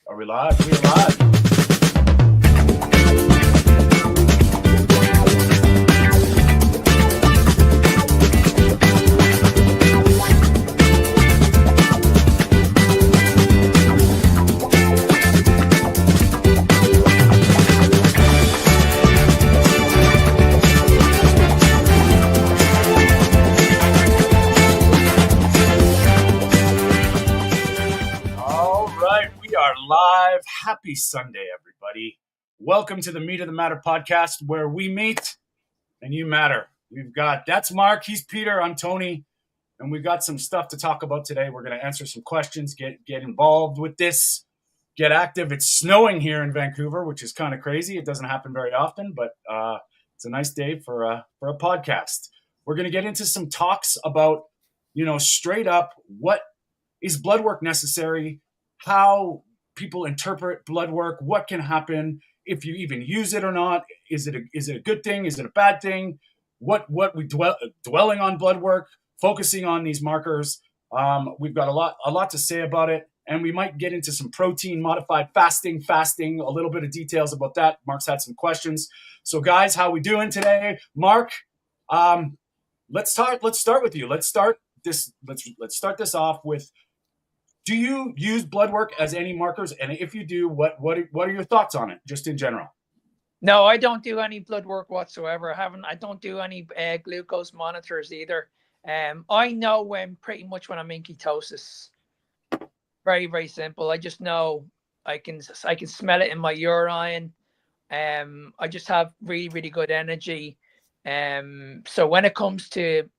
Are we live? We're live. Live. Happy Sunday, everybody. Welcome to the Meat of the Matter podcast, where we meet and you matter. That's Mark, he's Peter, I'm Tony, and we've got some stuff to talk about today. We're going to answer some questions, get involved with this, get active. It's snowing here in Vancouver, which is kind of crazy. It doesn't happen very often, but it's a nice day for a podcast. We're going to get into some talks about, straight up, what is blood work necessary, how people interpret blood work, what can happen if you even use it or not. Is it a good thing? Is it a bad thing? What we dwelling on blood work, focusing on these markers. We've got a lot to say about it, and we might get into some protein modified fasting, a little bit of details about that. Mark's had some questions. So guys, how we doing today? Mark, let's start with you. Let's start this off with, do you use blood work as any markers? And if you do, what are your thoughts on it, just in general? No, I don't do any blood work whatsoever. I don't do any glucose monitors either. I know pretty much when I'm in ketosis. Very, very simple. I just know I can smell it in my urine. I just have really, really good energy. So when it comes to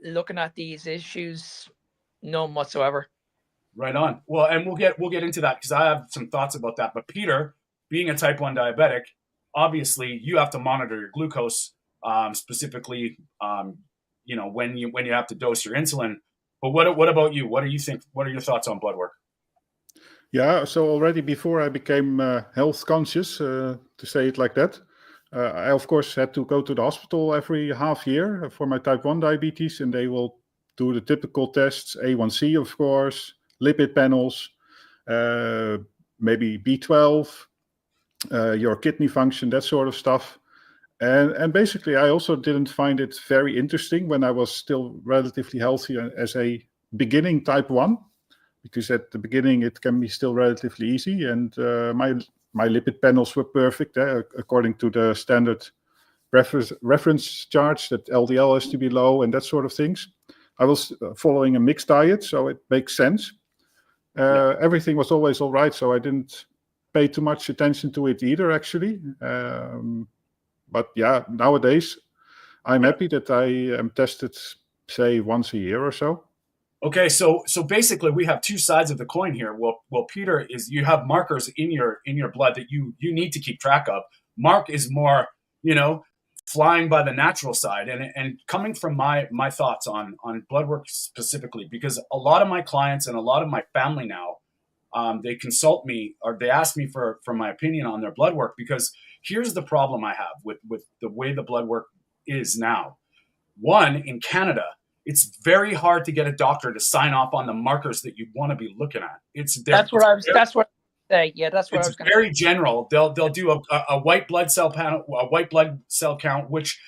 looking at these issues, none whatsoever. Right on. Well, and we'll get into that because I have some thoughts about that. But Peter, being a type 1 diabetic, obviously you have to monitor your glucose, specifically, when you have to dose your insulin. But what about you? What do you think? What are your thoughts on blood work? Yeah, so already before I became health conscious, to say it like that, I of course had to go to the hospital every half year for my type 1 diabetes, and they will do the typical tests, A1C, of course, lipid panels, maybe B12, your kidney function, that sort of stuff. And basically, I also didn't find it very interesting when I was still relatively healthy as a beginning type 1, because at the beginning it can be still relatively easy. And my lipid panels were perfect, according to the standard reference charge that LDL has to be low and that sort of things. I was following a mixed diet, so it makes sense. Everything was always all right, so I didn't pay too much attention to it either, actually. But yeah, nowadays, I'm happy that I am tested, say, once a year or so. Okay, so basically we have two sides of the coin here. Well, Peter, you have markers in your blood that you need to keep track of. Mark is more, flying by the natural side, and coming from my thoughts on blood work specifically, because a lot of my clients and a lot of my family now, they consult me or they ask me for my opinion on their blood work, because here's the problem I have with the way the blood work is now. One, in Canada, it's very hard to get a doctor to sign off on the markers that you want to be looking at. It's very general. They'll do a white blood cell panel, a white blood cell count, which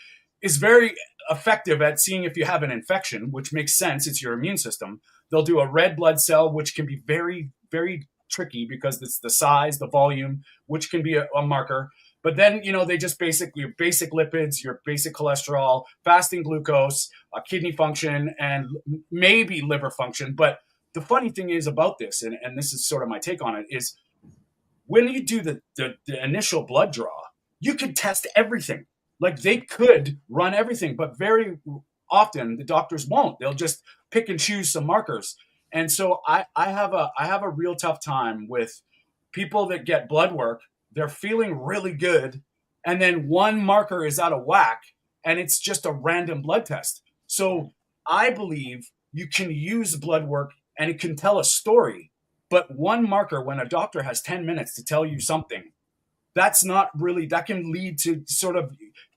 is very effective at seeing if you have an infection, which makes sense. It's your immune system. They'll do a red blood cell, which can be very, very tricky because it's the size, the volume, which can be a marker. But then, they just basic lipids, your basic cholesterol, fasting glucose, kidney function, and maybe liver function. But the funny thing is about this, and this is sort of my take on it, is when you do the initial blood draw, you could test everything. Like, they could run everything, but very often the doctors won't. They'll just pick and choose some markers. And so I have a real tough time with people that get blood work. They're feeling really good, and then one marker is out of whack, and it's just a random blood test. So I believe you can use blood work, and it can tell a story. But one marker, when a doctor has 10 minutes to tell you something, that can lead to sort of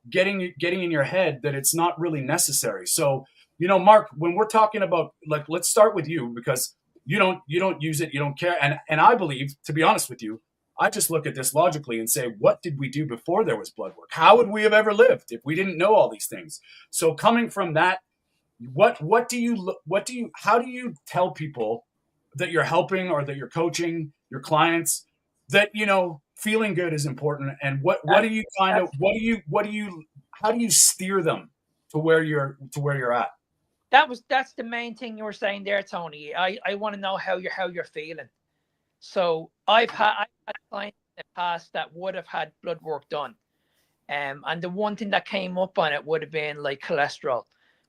getting in your head that it's not really necessary. So, Mark, when we're talking about, like, let's start with you, because You don't use it. You don't care. And I believe, to be honest with you, I just look at this logically and say, what did we do before there was blood work? How would we have ever lived if we didn't know all these things? So coming from that, how do you tell people that you're helping or that you're coaching your clients that, feeling good is important? And what do you how do you steer them to where you're at? That's the main thing you were saying there, Tony. I want to know how you're feeling. So I've had clients in the past that would have had blood work done, and the one thing that came up on it would have been like cholesterol.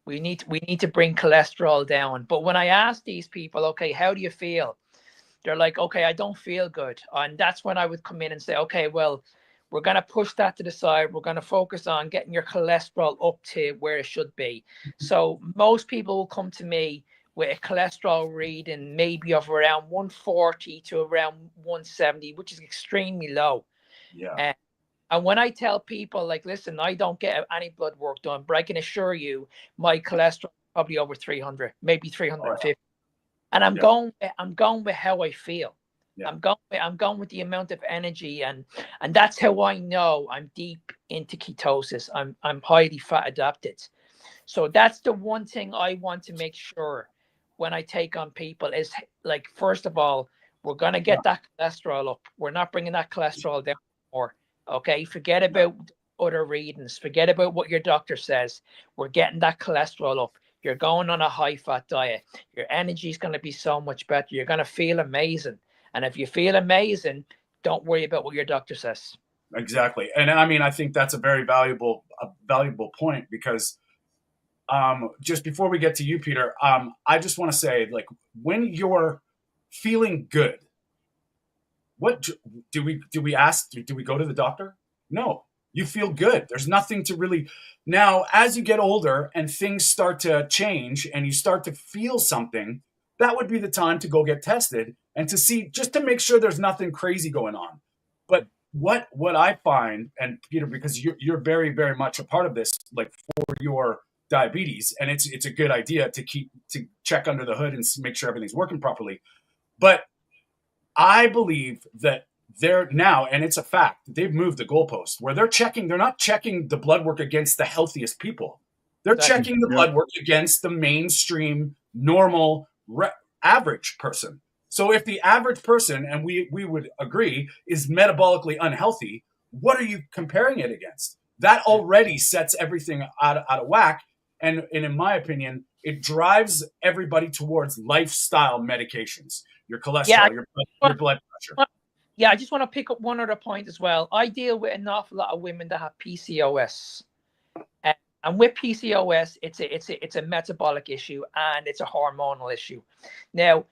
We need to bring cholesterol down. But when I ask these people, okay, how do you feel? They're like, okay, I don't feel good. And that's when I would come in and say, okay, well, we're going to push that to the side. We're going to focus on getting your cholesterol up to where it should be. So most people will come to me with a cholesterol reading maybe of around 140 to around 170, which is extremely low. Yeah. And when I tell people, like, listen, I don't get any blood work done, but I can assure you my cholesterol is probably over 300, maybe 350. Oh, yeah. And I'm going with how I feel. Yeah. I'm going with the amount of energy, and that's how I know I'm deep into ketosis. I'm highly fat adapted. So that's the one thing I want to make sure when I take on people is, like, first of all, we're going to get that cholesterol up. We're not bringing that cholesterol down more. Okay, forget about other readings. Forget about what your doctor says. We're getting that cholesterol up. You're going on a high-fat diet. Your energy is going to be so much better. You're going to feel amazing. And if you feel amazing, don't worry about what your doctor says. Exactly. And I mean, I think that's a very valuable point, because just before we get to you, Peter, I just want to say, like, when you're feeling good, what do we ask? Do we go to the doctor? No, you feel good. There's nothing to really. Now, as you get older and things start to change and you start to feel something, that would be the time to go get tested and to see, just to make sure there's nothing crazy going on. But what I find, and Peter, because you're very, very much a part of this, like, for your diabetes, and it's a good idea to check under the hood and make sure everything's working properly. But I believe that they're now, and it's a fact, they've moved the goalpost where they're not checking the blood work against the healthiest people. They're checking the blood work against the mainstream, normal, average person. So if the average person, and we would agree, is metabolically unhealthy, what are you comparing it against? That already sets everything out of whack. And in my opinion, it drives everybody towards lifestyle medications. Your cholesterol, your blood pressure. Yeah, I just want to pick up one other point as well. I deal with an awful lot of women that have PCOS. And with PCOS, it's a metabolic issue and it's a hormonal issue. Now,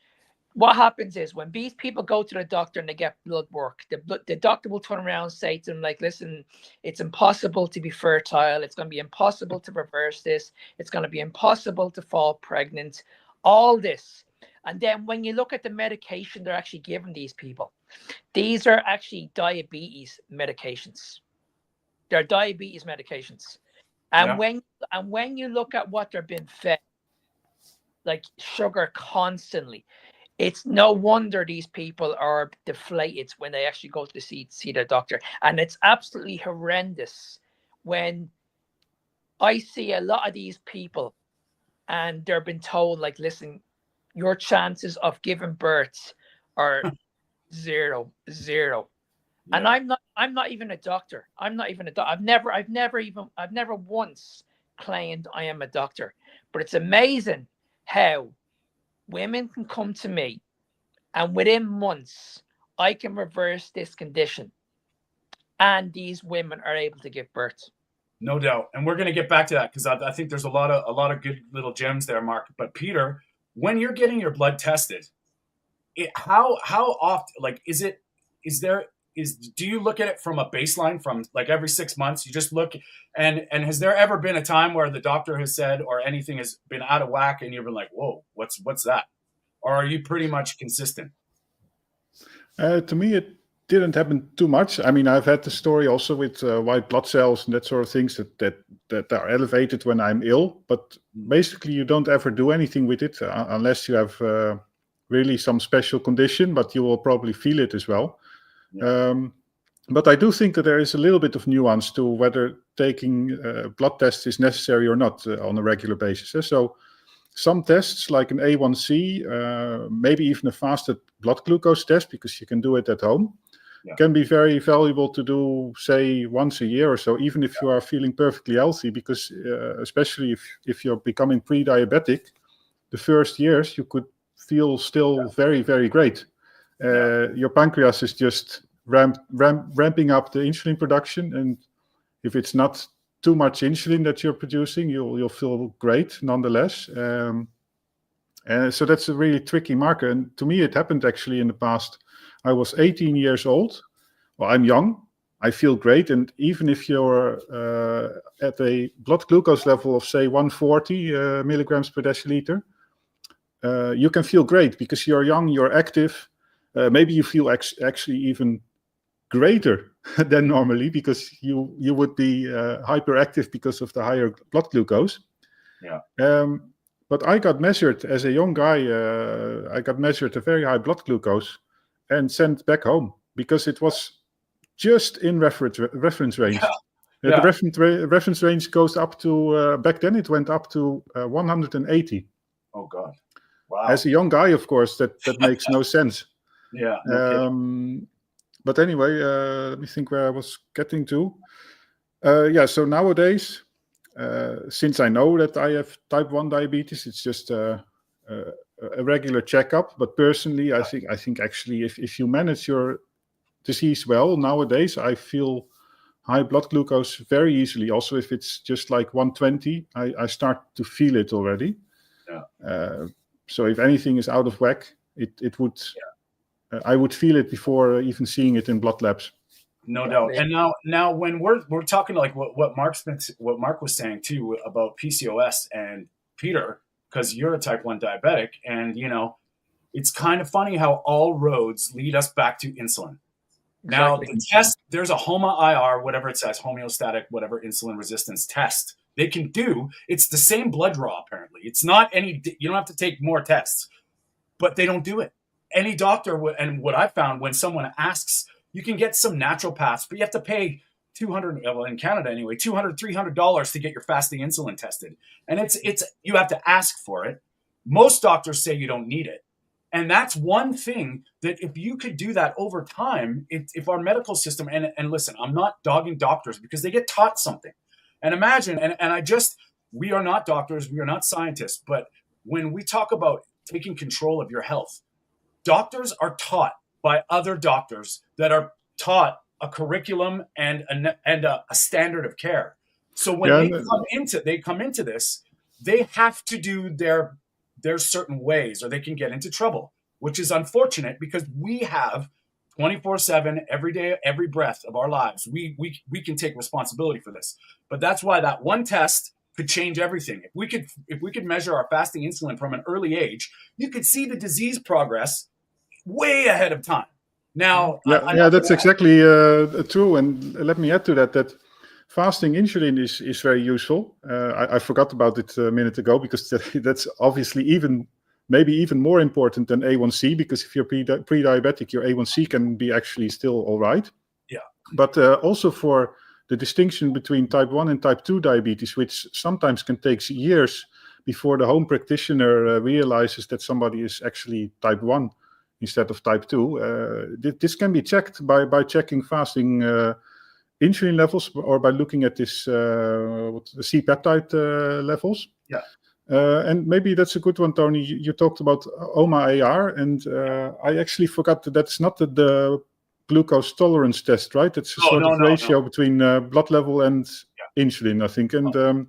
what happens is when these people go to the doctor and they get blood work, the doctor will turn around and say to them, like, listen, it's impossible to be fertile. It's going to be impossible to reverse this. It's going to be impossible to fall pregnant. All this. And then when you look at the medication they're actually giving these people, these are actually diabetes medications. They're diabetes medications. And when you look at what they're being fed, like sugar constantly, it's no wonder these people are deflated when they actually go to see their doctor. And it's absolutely horrendous when I see a lot of these people and they're being told, like, listen, your chances of giving birth are zero. Yeah. And I'm not even a doctor. I'm not even a doctor. I've never once claimed I am a doctor. But it's amazing how women can come to me and within months I can reverse this condition, and these women are able to give birth. No doubt. And we're going to get back to that, because I think there's a lot of good little gems there, Mark. But Peter, when you're getting your blood tested, how often, like, do you look at it from a baseline, from like every 6 months? You just look, and has there ever been a time where the doctor has said, or anything has been out of whack and you've been like, whoa, what's that? Or are you pretty much consistent? To me, it didn't happen too much. I mean, I've had the story also with white blood cells and that sort of things that are elevated when I'm ill. But basically, you don't ever do anything with it unless you have really some special condition, but you will probably feel it as well. Yeah. But I do think that there is a little bit of nuance to whether taking blood tests is necessary or not on a regular basis. So some tests, like an A1C, maybe even a fasted blood glucose test, because you can do it at home, can be very valuable to do, say, once a year or so, even if you are feeling perfectly healthy, because especially if you're becoming pre-diabetic, the first years you could feel still very, very great. Your pancreas is just ramping up the insulin production, and if it's not too much insulin that you're producing, you'll feel great nonetheless. And so that's a really tricky marker. And to me, it happened actually in the past. I was 18 years old. Well, I'm young. I feel great. And even if you're at a blood glucose level of, say, 140 milligrams per deciliter, you can feel great because you're young, you're active. Maybe you feel actually even greater than normally because you would be hyperactive because of the higher blood glucose. But I got measured as a young guy. I got measured a very high blood glucose and sent back home because it was just in reference range. The reference range goes up to, back then it went up to 180. Oh, God. Wow. As a young guy, of course, that makes no sense. Yeah. No but anyway, let me think where I was getting to. So nowadays, since I know that I have type 1 diabetes, it's just a regular checkup. But personally, I think actually if you manage your disease well, nowadays I feel high blood glucose very easily. Also, if it's just like 120, I start to feel it already. So if anything is out of whack, it would. I would feel it before even seeing it in blood labs. No doubt. And now when we're talking like what Mark was saying too about PCOS and Peter, because you're a type 1 diabetic, and it's kind of funny how all roads lead us back to insulin. Now the test, there's a HOMA-IR, whatever it says, homeostatic, whatever insulin resistance test they can do. It's the same blood draw apparently. It's not you don't have to take more tests, but they don't do it. Any doctor, and what I found when someone asks, you can get some naturopaths, but you have to pay $200, in Canada anyway, $200, $300 to get your fasting insulin tested. And it's you have to ask for it. Most doctors say you don't need it. And that's one thing that if you could do that over time, if our medical system, and listen, I'm not dogging doctors because they get taught something. And imagine, we are not doctors, we are not scientists, but when we talk about taking control of your health, doctors are taught by other doctors that are taught a curriculum and a standard of care. So when they come into this, they have to do their certain ways, or they can get into trouble, which is unfortunate because we have 24/7, every day, every breath of our lives. We can take responsibility for this. But that's why that one test could change everything. If we could measure our fasting insulin from an early age, you could see the disease progress way ahead of time. Now, that's exactly true. And let me add to that fasting insulin is very useful. I forgot about it a minute ago because that's obviously maybe even more important than A1C, because if you're pre-diabetic, your A1C can be actually still all right. Yeah. But also for the distinction between type 1 and type 2 diabetes, which sometimes can take years before the home practitioner realizes that somebody is actually type 1 instead of type 2. This can be checked by checking fasting insulin levels, or by looking at this the C-peptide levels. Yeah. And maybe that's a good one, Tony. You talked about HOMA-IR, and I actually forgot that's not the glucose tolerance test, right? It's a ratio between blood level and insulin, I think. And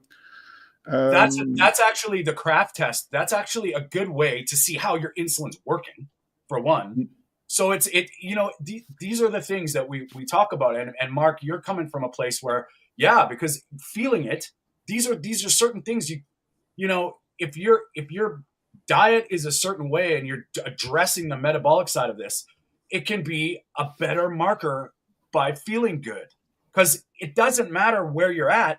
that's actually the Kraft test. That's actually a good way to see how your insulin's working, for one. So these are the things that we talk about. And Mark, you're coming from a place where, because feeling it, these are certain things if your diet is a certain way and you're addressing the metabolic side of this, it can be a better marker by feeling good, because it doesn't matter where you're at.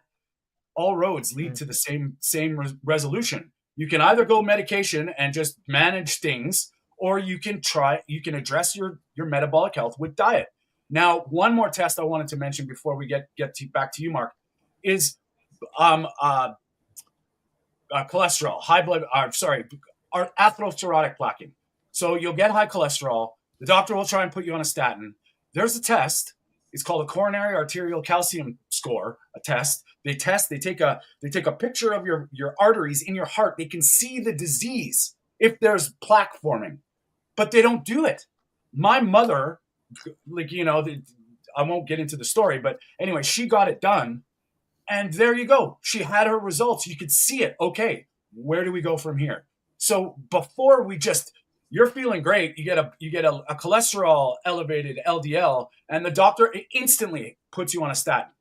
All roads lead to the same resolution. You can either go medication and just manage things, or you can address your metabolic health with diet. Now, one more test I wanted to mention before we get back to you, Mark, is cholesterol, atherosclerotic plaque. So you'll get high cholesterol. The doctor will try and put you on a statin. There's a test. It's called a coronary arterial calcium score, a test. They take a picture of your arteries in your heart. They can see the disease if there's plaque forming, but they don't do it. My mother, I won't get into the story, but anyway, she got it done. And there you go. She had her results. You could see it. Okay, where do we go from here? So before you're feeling great. You get a cholesterol elevated LDL, and the doctor instantly puts you on a statin.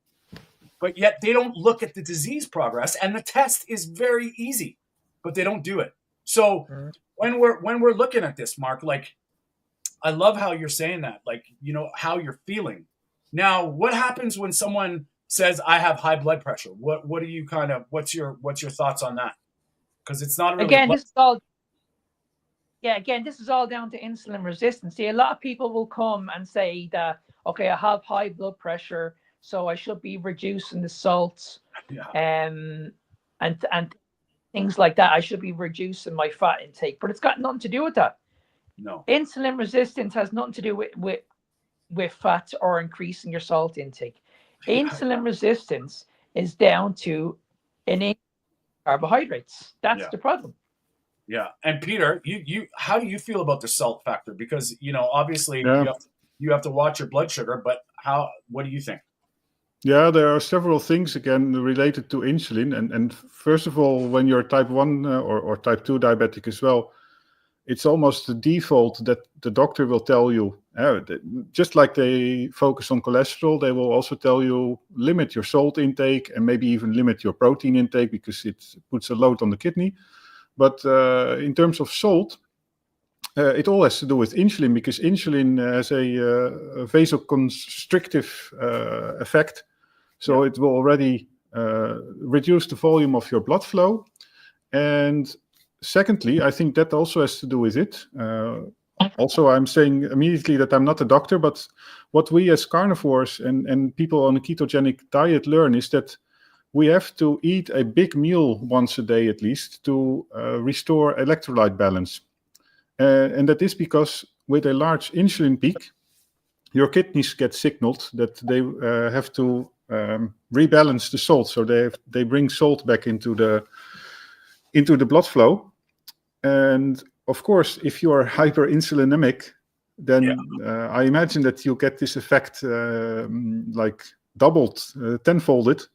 But yet they don't look at the disease progress, and the test is very easy, but they don't do it. So when we're looking at this, Mark, like, I love how you're saying that, like, how you're feeling. Now, what happens when someone says, I have high blood pressure? What do you what's your thoughts on that? Because it's not really this is all down to insulin resistance. See, a lot of people will come and say that, okay, I have high blood pressure, so I should be reducing the salts, and things like that. I should be reducing my fat intake, but it's got nothing to do with that. No, insulin resistance has nothing to do with fat or increasing your salt intake. Insulin resistance is down to carbohydrates. That's the problem. Yeah. And Peter, you how do you feel about the salt factor? Because, obviously you have to watch your blood sugar, but what do you think? Yeah, there are several things, again, related to insulin. And first of all, when you're type 1 or type 2 diabetic as well, it's almost the default that the doctor will tell you, just like they focus on cholesterol, they will also tell you limit your salt intake and maybe even limit your protein intake because it puts a load on the kidney. But in terms of salt, it all has to do with insulin, because insulin has a vasoconstrictive effect. So it will already reduce the volume of your blood flow. And secondly, I think that also has to do with it. Also, I'm saying immediately that I'm not a doctor, but what we as carnivores and people on a ketogenic diet learn is that we have to eat a big meal once a day at least to restore electrolyte balance. And that is because with a large insulin peak, your kidneys get signaled that they have to rebalance the salt. So they bring salt back into the blood flow. And of course, if you are hyperinsulinemic, then I imagine that you get this effect like doubled, tenfolded.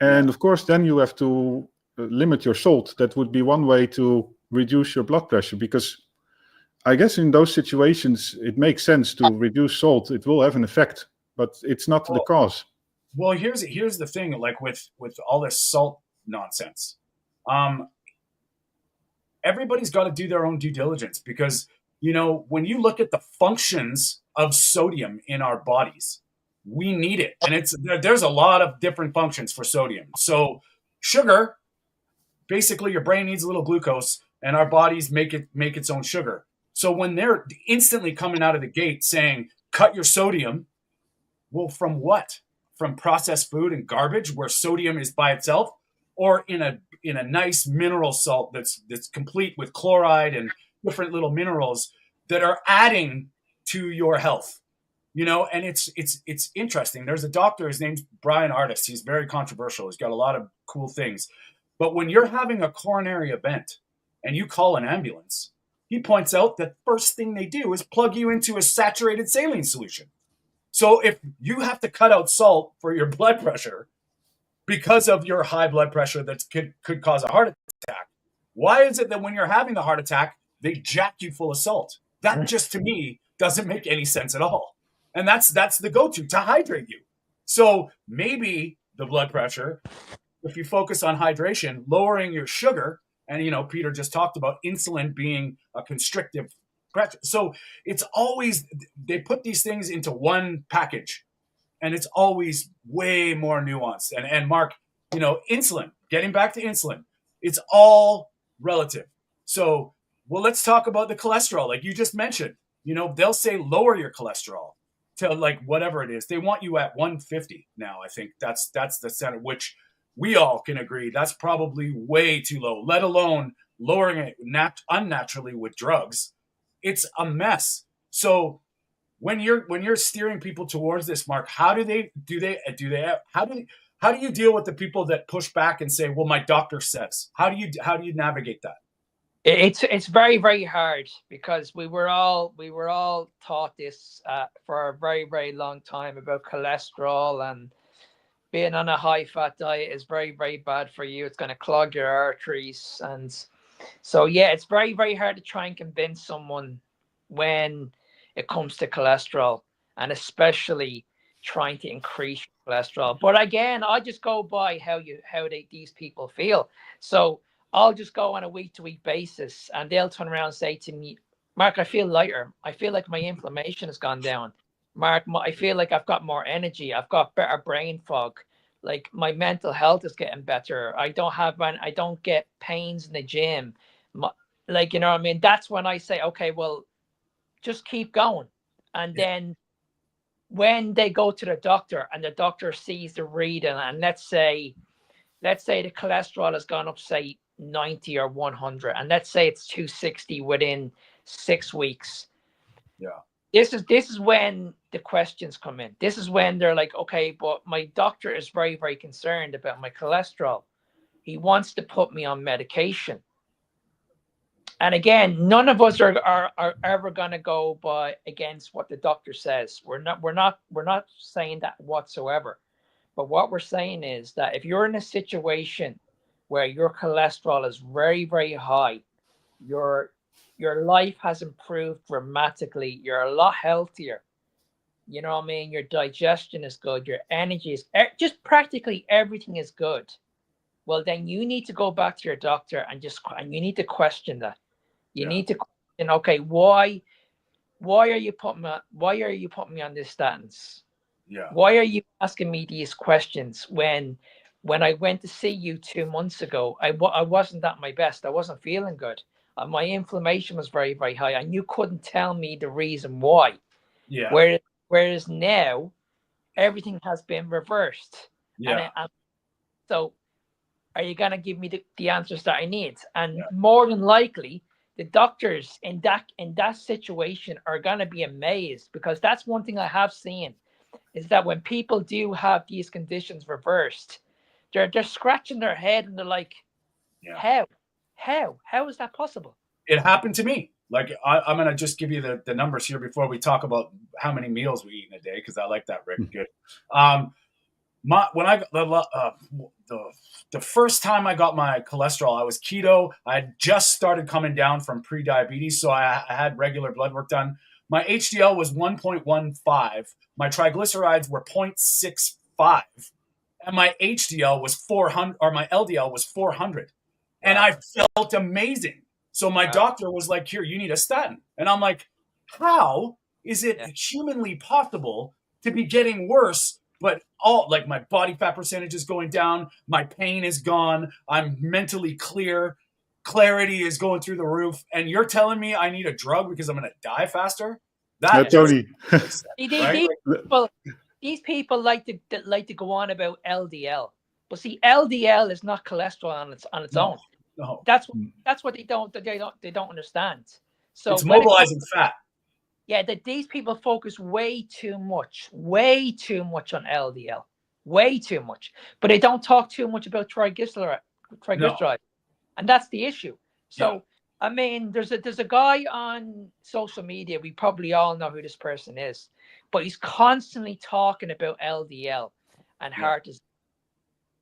And of course, then you have to limit your salt. That would be one way to reduce your blood pressure, because I guess in those situations, it makes sense to reduce salt. It will have an effect, but it's not the cause. Well, here's the thing, like with all this salt nonsense. Everybody's got to do their own due diligence, because, when you look at the functions of sodium in our bodies, we need it. And there's a lot of different functions for sodium. So sugar, basically your brain needs a little glucose and our bodies make its own sugar. So when they're instantly coming out of the gate saying, cut your sodium, well, from what? From processed food and garbage where sodium is by itself, or in a nice mineral salt that's complete with chloride and different little minerals that are adding to your health? And it's interesting. There's a doctor, his name's Brian Artist. He's very controversial. He's got a lot of cool things. But when you're having a coronary event and you call an ambulance, he points out that first thing they do is plug you into a saturated saline solution. So if you have to cut out salt for your blood pressure because of your high blood pressure that could cause a heart attack, why is it that when you're having the heart attack, they jack you full of salt? That just, to me, doesn't make any sense at all. And that's the go-to to hydrate you. So maybe the blood pressure, if you focus on hydration, lowering your sugar, and Peter just talked about insulin being a constrictive pressure. So it's always, they put these things into one package, and it's always way more nuanced. And Mark, insulin, getting back to insulin, it's all relative. So Well, let's talk about the cholesterol. Like you just mentioned, they'll say lower your cholesterol to like whatever it is. They want you at 150 now. I think that's the center, which we all can agree that's probably way too low, let alone lowering it unnaturally with drugs. It's a mess. So when you're steering people towards this, Mark, how do you deal with the people that push back and say, well, my doctor says? How do you navigate that? It's very, very hard, because we were all taught this for a very, very long time about cholesterol, and being on a high fat diet is very, very bad for you. It's going to clog your arteries. And so, yeah, it's very, very hard to try and convince someone when it comes to cholesterol, and especially trying to increase cholesterol. But again, I just go by how these people feel. So I'll just go on a week-to-week basis, and they'll turn around and say to me, Mark, I feel lighter. I feel like my inflammation has gone down. Mark, I feel like I've got more energy. I've got better brain fog. Like my mental health is getting better. I don't get pains in the gym. Like, you know what I mean? That's when I say, okay, well, just keep going. And then when they go to the doctor and the doctor sees the reading, and let's say the cholesterol has gone up, say 90 or 100, and let's say it's 260 within 6 weeks. Yeah. This is when the questions come in. This is when they're like, okay, but my doctor is very, very concerned about my cholesterol. He wants to put me on medication. And again, none of us are ever going to go by against what the doctor says. We're not saying that whatsoever. But what we're saying is that if you're in a situation where your cholesterol is very, very high, your life has improved dramatically. You're a lot healthier. You know what I mean? Your digestion is good. Your energy is just practically everything is good. Well, then you need to go back to your doctor and you need to question that. You need to question, okay, why are you putting me on this statins? Yeah. Why are you asking me these questions when I went to see you 2 months ago? I wasn't at my best. I wasn't feeling good. My inflammation was very, very high, and you couldn't tell me the reason why. Yeah. Whereas now, everything has been reversed. Yeah. And so, are you going to give me the answers that I need? And more than likely, the doctors in that situation are going to be amazed, because that's one thing I have seen, is that when people do have these conditions reversed, they're scratching their head and they're like, how is that possible? It happened to me. Like I'm going to just give you the numbers here before we talk about how many meals we eat in a day, because I like that, Rick. Good. When I the first time I got my cholesterol, I was keto. I had just started coming down from pre-diabetes, so I had regular blood work done. My HDL was 1.15. My triglycerides were 0.65, and my HDL was 400, or my LDL was 400, and I felt amazing. So my doctor was like, "Here, you need a statin," and I'm like, "How is it humanly possible to be getting worse?" But like my body fat percentage is going down, my pain is gone, I'm mentally clear, clarity is going through the roof, and you're telling me I need a drug because I'm going to die faster? Tony. These people like to go on about LDL, but see, LDL is not cholesterol on its own. No. That's what they don't understand. So it's mobilizing fat. Yeah, that these people focus way too much on LDL, way too much. But they don't talk too much about triglycerides, and that's the issue. So, I mean, there's a guy on social media. We probably all know who this person is, but he's constantly talking about LDL and heart disease.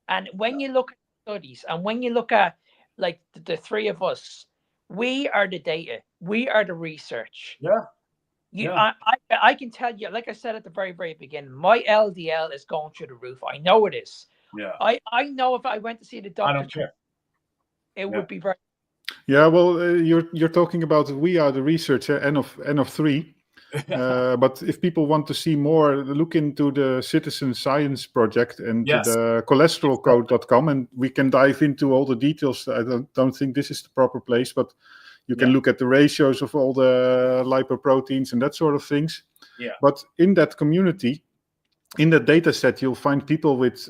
And when you look at studies, and when you look at like the three of us, we are the data, we are the research. I can tell you, like I said at the very, very beginning, my LDL is going through the roof. I know it is. Yeah. I know if I went to see the doctor, I don't care. It would be very. Yeah, well, you're talking about we are the research, N of 3. But if people want to see more, look into the Citizen Science Project and the cholesterolcode.com, and we can dive into all the details. I don't think this is the proper place, but You can look at the ratios of all the lipoproteins and that sort of things. Yeah. But in that community, in that data set, you'll find people with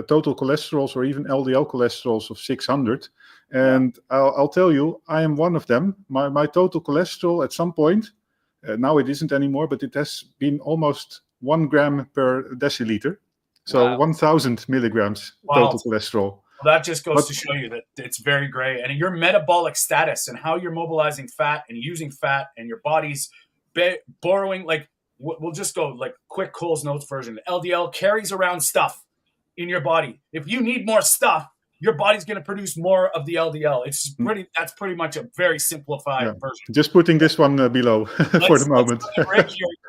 total cholesterols or even LDL cholesterols of 600. And I'll tell you, I am one of them. My total cholesterol at some point, now it isn't anymore, but it has been almost 1 gram per deciliter. So 1,000 milligrams total cholesterol. Well, that just goes to show you that it's very gray. And your metabolic status and how you're mobilizing fat and using fat and your body's borrowing, like, we'll just go like quick Cole's Notes version. LDL carries around stuff in your body. If you need more stuff, your body's going to produce more of the LDL. That's pretty much a very simplified version. Just putting this one below for the moment.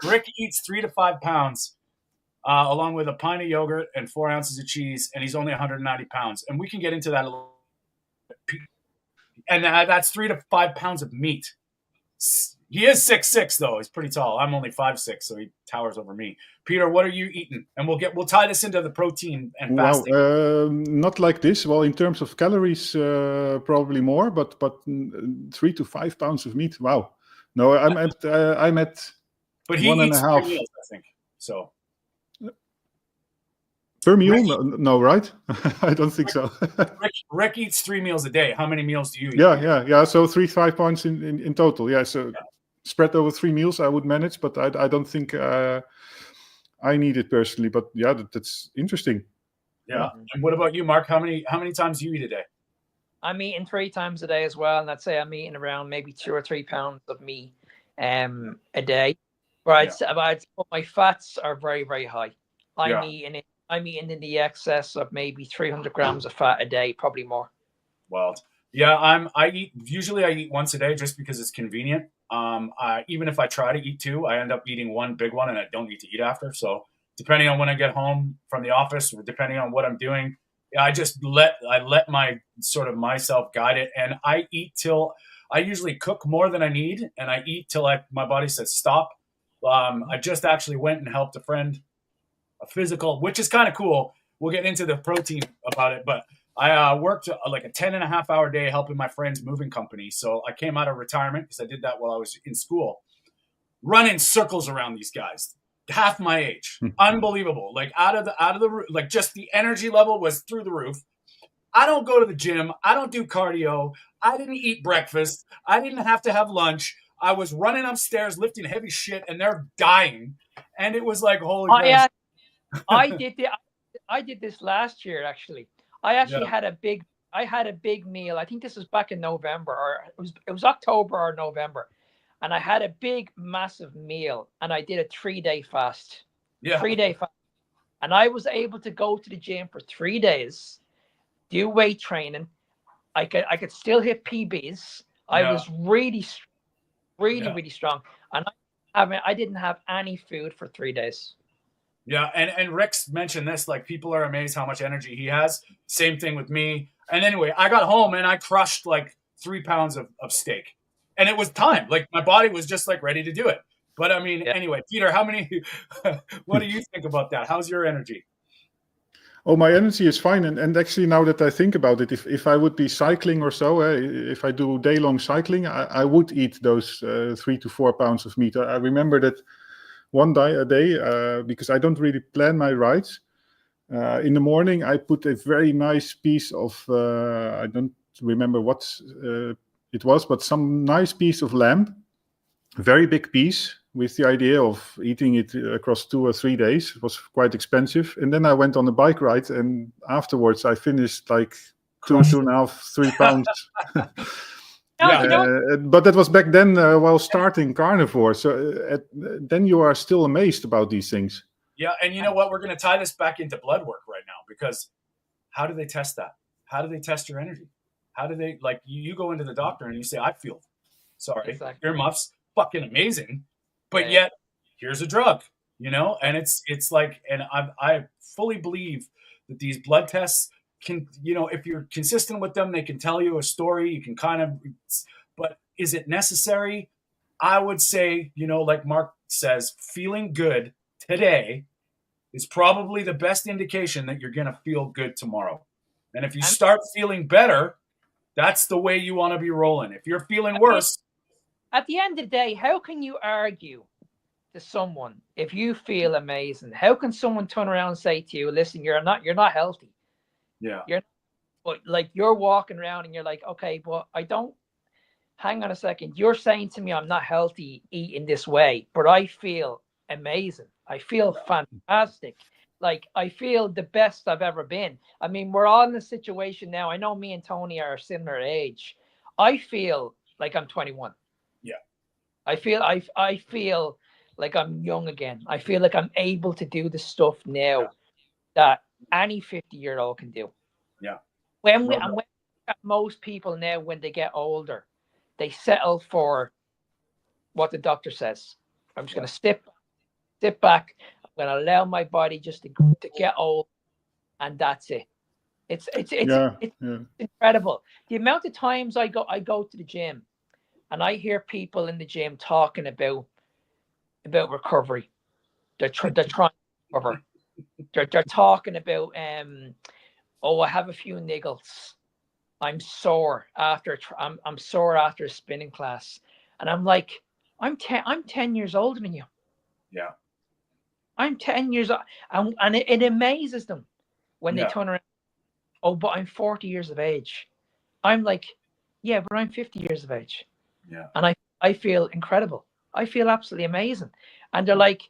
Rick eats 3 to 5 pounds. Along with a pint of yogurt and 4 ounces of cheese, and he's only 190 pounds. And we can get into that a little bit. And that's 3 to 5 pounds of meat. He is 6'6", though. He's pretty tall. I'm only 5'6", so he towers over me. Peter, what are you eating? And we'll tie this into the protein and fasting. Not like this. Well, in terms of calories, probably more, but 3 to 5 pounds of meat. Wow. No, I'm at but he 1.5 eats 3 meals, I think. So. Per meal? No, right? I don't think so. Rick eats 3 meals a day. How many meals do you eat? Yeah. So 3-5 pounds in total. Yeah. So spread over 3 meals, I would manage, but I don't think I need it personally. But yeah, that's interesting. Yeah. And what about you, Mark? How many times do you eat a day? I'm eating 3 times a day as well, and I'd say I'm eating around maybe 2 or 3 pounds of meat a day. But my fats are very, very high. I'm eating in the excess of maybe 300 grams of fat a day, probably more. Well, yeah, I eat once a day just because it's convenient. Even if I try to eat 2, I end up eating one big one and I don't need to eat after. So depending on when I get home from the office or depending on what I'm doing, I let my sort of myself guide it. And I eat till I usually cook more than I need. And I eat till my body says stop. I just actually went and helped a friend, a physical, which is kind of cool. We'll get into the protein about it, but I worked like a 10.5-hour day helping my friend's moving company. So I came out of retirement because I did that while I was in school, running circles around these guys, half my age. Unbelievable. Like out of the like just the energy level was through the roof. I don't go to the gym. I don't do cardio. I didn't eat breakfast. I didn't have to have lunch. I was running upstairs lifting heavy shit and they're dying. And it was like, holy crap. I did this last year actually. I actually had a big meal. I think this was back in November, or it was October or November, and I had a big massive meal, and I did a 3-day fast. 3-day fast, and I was able to go to the gym for 3 days, do weight training. I could still hit PBs. I was really strong, and I didn't have any food for 3 days. Yeah, and Rick's mentioned this, like people are amazed how much energy he has. Same thing with me. And anyway, I got home and I crushed like 3 pounds of steak. And it was time. Like my body was just like ready to do it. But I mean, anyway, Peter, what do you think about that? How's your energy? Oh, my energy is fine. And actually, now that I think about it, if I would be cycling or so, if I do day-long cycling, I would eat those 3 to 4 pounds of meat. I remember that one day a day because I don't really plan my rides. In the morning, I put a very nice piece of, I don't remember what it was, but some nice piece of lamb, very big piece, with the idea of eating it across 2 or 3 days. It was quite expensive. And then I went on a bike ride, and afterwards I finished like 2.5, 3 pounds. But that was back then while starting carnivore. So then you are still amazed about these things. Yeah, and you know what? We're going to tie this back into blood work right now, because how do they test that? How do they test your energy? How do they, like, you go into the doctor and you say, I feel, sorry, earmuffs, fucking amazing, but yet here's a drug, you know? And it's like, and I fully believe that these blood tests can, you know, if you're consistent with them, they can tell you a story. You can kind of, but is it necessary? I would say, you know, like Mark says, feeling good today is probably the best indication that you're going to feel good tomorrow. And if you start feeling better, That's the way you want to be rolling. If you're feeling I mean, worse, at the end of the day, how can you argue to someone if you feel amazing? How can someone turn around and say to you, "Listen, you're not healthy. yeah, You're but like you're walking around and you're like, okay, but I don't. Hang on a second. You're saying to me I'm not healthy eating this way, but I feel amazing. I feel fantastic. Like I feel the best I've ever been. I mean, we're all in a situation now. I know me and Tony are a similar age. I feel like I'm 21. yeah, I feel like I'm young again. I feel like I'm able to do the stuff now that any 50-year-old can do. yeah. When we No, and no, when most people now, when they get older, they settle for what the doctor says. I'm just yeah, going to sit back. I'm going to allow my body just to get old, and that's it. It's Yeah, it's yeah, incredible. The amount of times I go to the gym, and I hear people in the gym talking about recovery. They're trying to recover. They're talking about oh, I have a few niggles. I'm sore after I'm sore after a spinning class, and I'm like, I'm 10 years older than you. yeah, I'm 10 years old, and it amazes them when they yeah, turn around. Oh, but I'm 40 years of age. I'm like, yeah, but I'm 50 years of age, yeah. and I feel incredible. I feel absolutely amazing, and they're like,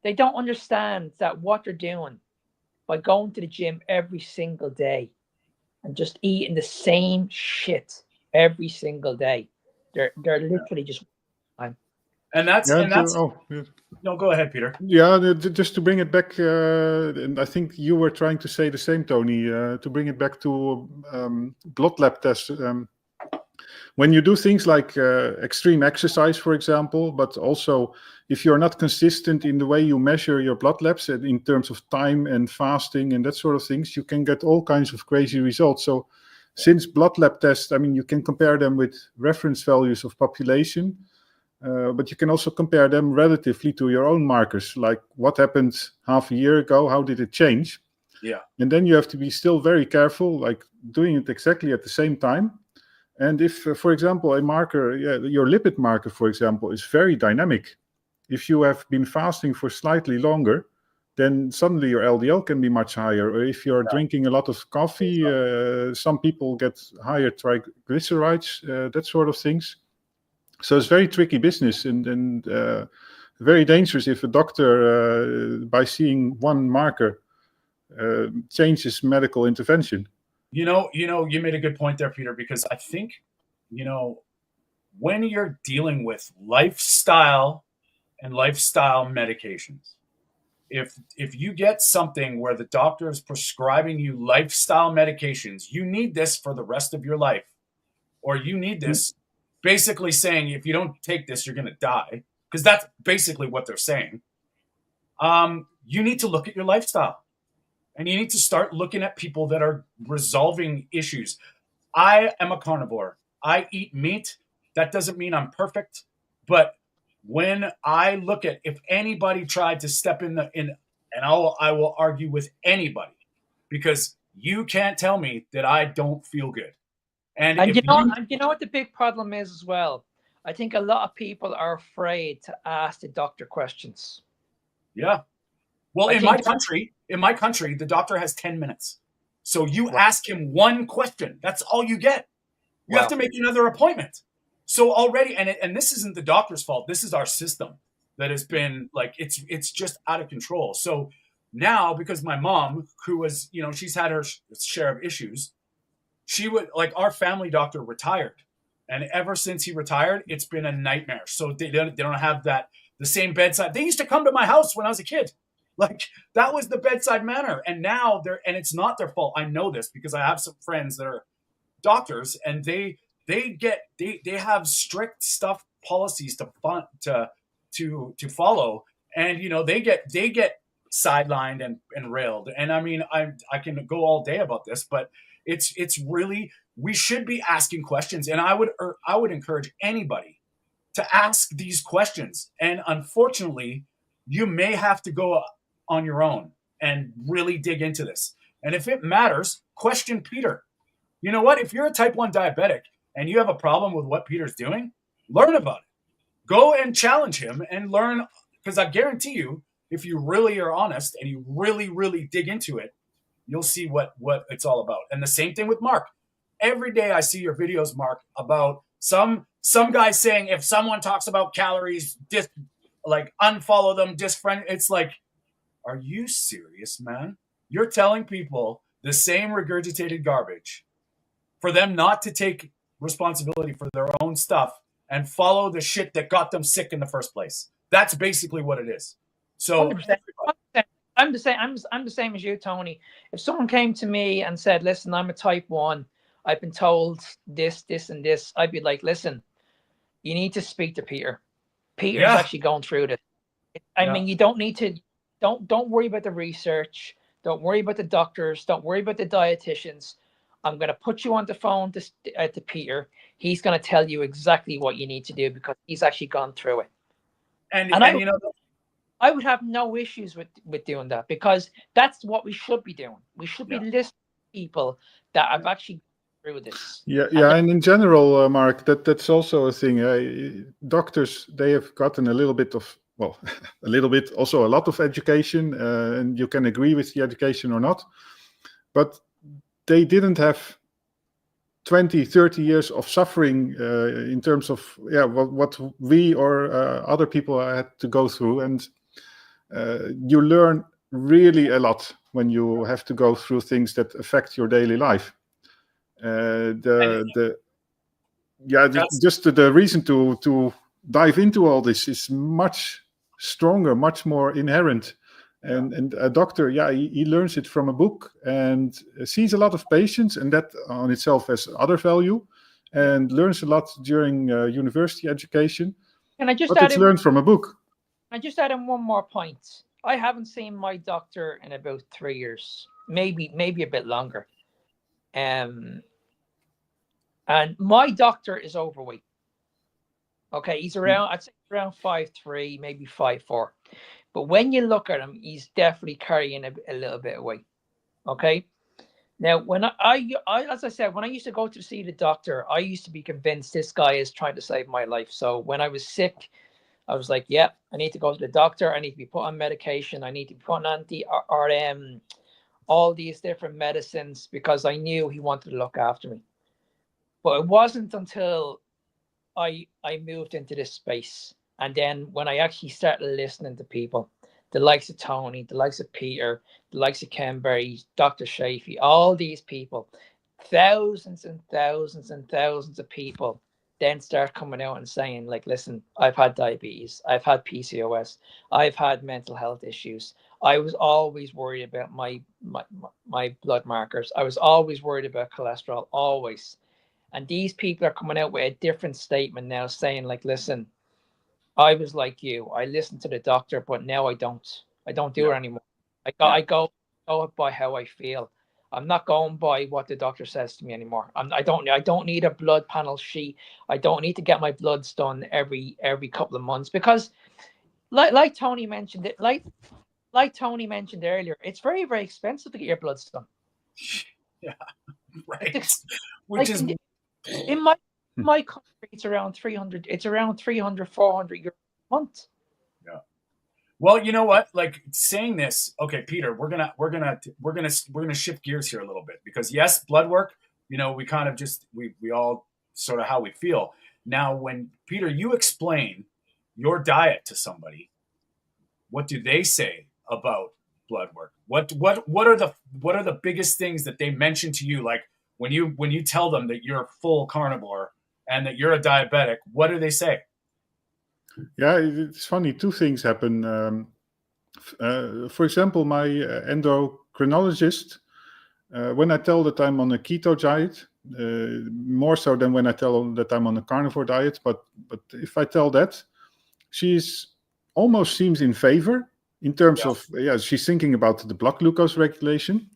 they don't understand that what they're doing by going to the gym every single day and just eating the same shit every single day. They're literally just I'm And that's yeah. and that's Yeah. no. Go ahead, Peter. Yeah, just to bring it back, and I think you were trying to say the same, Tony. To bring it back to blood lab tests. When you do things like extreme exercise, for example, but also if you're not consistent in the way you measure your blood labs in terms of time and fasting and that sort of things, you can get all kinds of crazy results. So since blood lab tests, I mean, you can compare them with reference values of population, but you can also compare them relatively to your own markers, like what happened half a year ago, how did it change? Yeah, And then you have to be still very careful, like doing it exactly at the same time. And if, for example, a marker, your lipid marker, for example, is very dynamic, if you have been fasting for slightly longer, then suddenly your LDL can be much higher. Or if you're drinking a lot of coffee, some people get higher triglycerides, that sort of things. So it's very tricky business and very dangerous if a doctor, by seeing one marker, changes medical intervention. you made a good point there, Peter, because I think, you know, when you're dealing with lifestyle and lifestyle medications, if you get something where the doctor is prescribing you lifestyle medications, you need this for the rest of your life, or you need this basically saying if you don't take this, you're going to die, because that's basically what they're saying. You need to look at your lifestyle, and you need to start looking at people that are resolving issues. I am a carnivore. I eat meat. That doesn't mean I'm perfect, but when I look at if anybody tried to step and I will argue with anybody, because you can't tell me that I don't feel good. And and if you you know what the big problem is as well. I think a lot of people are afraid to ask the doctor questions. yeah. Well, I think in my country, the doctor has 10 minutes. So you well, ask him one question. That's all you get. You have to well, make another appointment. So already, and this isn't the doctor's fault. This is our system that has been like it's just out of control. So now, because my mom, who was, she's had her share of issues, she would like our family doctor retired, and ever since he retired, it's been a nightmare. So they don't have the same bedside. They used to come to my house when I was a kid. Like that was the bedside manner, and now and it's not their fault. I know this because I have some friends that are doctors, and they have strict stuff policies to follow, and they get sidelined and railed. And I mean, I can go all day about this, but it's really, we should be asking questions, and I would encourage anybody to ask these questions. And unfortunately, you may have to go on your own and really dig into this. And if it matters, question Peter. You know what? If you're a type 1 diabetic and you have a problem with what Peter's doing, learn about it. Go and challenge him and learn, because I guarantee you, if you really are honest and you really, really dig into it, you'll see what it's all about. And the same thing with Mark. Every day I see your videos, Mark, about some guy saying if someone talks about calories, like unfollow them, disfriend. It's like, are you serious, man? You're telling people the same regurgitated garbage for them not to take responsibility for their own stuff and follow the shit that got them sick in the first place. That's basically what it is. So 100%. I'm the same. I'm the same as you, Tony. If someone came to me and said, "Listen, I'm a type 1. I've been told this, and this," I'd be like, "Listen, you need to speak to Peter. Peter's actually going through this. I mean, you don't need to. Don't worry about the research. Don't worry about the doctors. Don't worry about the dietitians. I'm going to put you on the phone to Peter. He's going to tell you exactly what you need to do because he's actually gone through it." And you know, I would have no issues with doing that because that's what we should be doing. We should be listening to people that have actually gone through this. And in general, Mark, that's also a thing. Doctors, they have gotten a little bit of, well, a little bit, also a lot of education, and you can agree with the education or not, but they didn't have 20, 30 years of suffering in terms of what we or other people had to go through. And you learn really a lot when you have to go through things that affect your daily life. Just the reason to dive into all this is much stronger, much more inherent. And a doctor, he learns it from a book and sees a lot of patients, and that on itself has other value, and learns a lot during university education. And I just it's learned from a book. I just add in one more point. I haven't seen my doctor in about 3 years, maybe a bit longer. And my doctor is overweight. Okay, he's around, I'd say around 5'3", maybe 5'4". But when you look at him, he's definitely carrying a little bit of weight. Okay. Now, when I as I said, when I used to go to see the doctor, I used to be convinced this guy is trying to save my life. So when I was sick, I was like, I need to go to the doctor. I need to be put on medication. I need to be put on all these different medicines because I knew he wanted to look after me. But it wasn't until I moved into this space. And then when I actually started listening to people, the likes of Tony, the likes of Peter, the likes of Ken Berry, Dr. Shafee, all these people, thousands and thousands and thousands of people then start coming out and saying, like, listen, I've had diabetes, I've had PCOS, I've had mental health issues. I was always worried about my blood markers. I was always worried about cholesterol, always. And these people are coming out with a different statement now saying, like, listen, I was like you. I listened to the doctor, but now I don't do it anymore. I go by how I feel. I'm not going by what the doctor says to me anymore. I don't need a blood panel sheet. I don't need to get my bloods done every couple of months because, like Tony mentioned it, like Tony mentioned earlier, it's very, very expensive to get your bloods done. Yeah, right. Which is in my country, it's around 300. It's around 300, 400 euros a month. Yeah. Well, you know what? Like saying this, okay, Peter, we're gonna shift gears here a little bit because yes, blood work. You know, we kind of just we all sort of how we feel. Now, when Peter, you explain your diet to somebody, what do they say about blood work? What are the biggest things that they mention to you? Like when you tell them that you're a full carnivore and that you're a diabetic, what do they say? Yeah, it's funny. Two things happen. For example, my endocrinologist, when I tell that I'm on a keto diet, more so than when I tell that I'm on a carnivore diet, but if I tell that, she's almost seems in favor in terms of, she's thinking about the blood glucose regulation.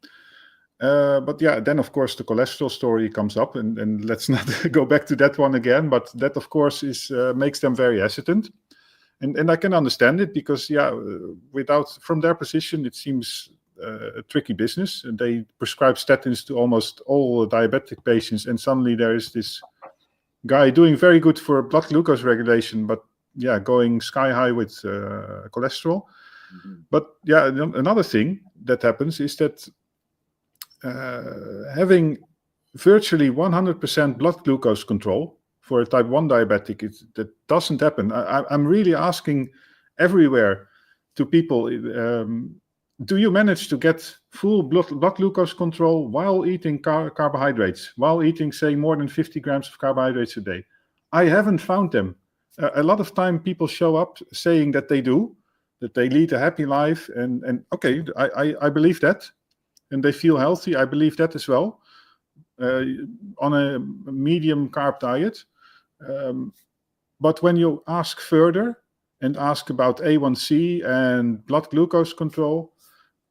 But then of course the cholesterol story comes up, and let's not go back to that one again. But that of course is makes them very hesitant, and I can understand it because from their position it seems a tricky business. And they prescribe statins to almost all diabetic patients, and suddenly there is this guy doing very good for blood glucose regulation, but going sky high with cholesterol. Mm-hmm. But another thing that happens is that having virtually 100% blood glucose control for a type 1 diabetic, that doesn't happen. I'm really asking everywhere to people, do you manage to get full blood glucose control while eating carbohydrates, while eating, say, more than 50 grams of carbohydrates a day? I haven't found them. A lot of time people show up saying that they do, that they lead a happy life, and okay, I believe that, and they feel healthy. I believe that as well, on a medium carb diet. But when you ask further and ask about A1C and blood glucose control,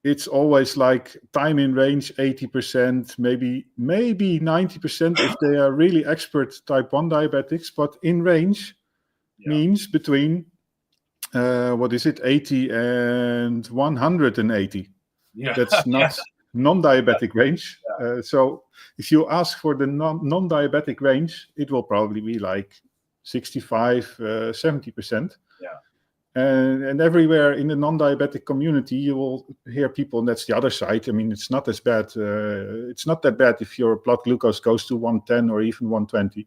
it's always like time in range 80%, maybe 90% if they are really expert type 1 diabetics. But in range means between 80 and 180. Yeah. That's not non-diabetic range. So if you ask for the non-diabetic range, it will probably be like 65, 70%. Yeah. And everywhere in the non-diabetic community, you will hear people, and that's the other side. I mean, it's not as bad. It's not that bad if your blood glucose goes to 110 or even 120.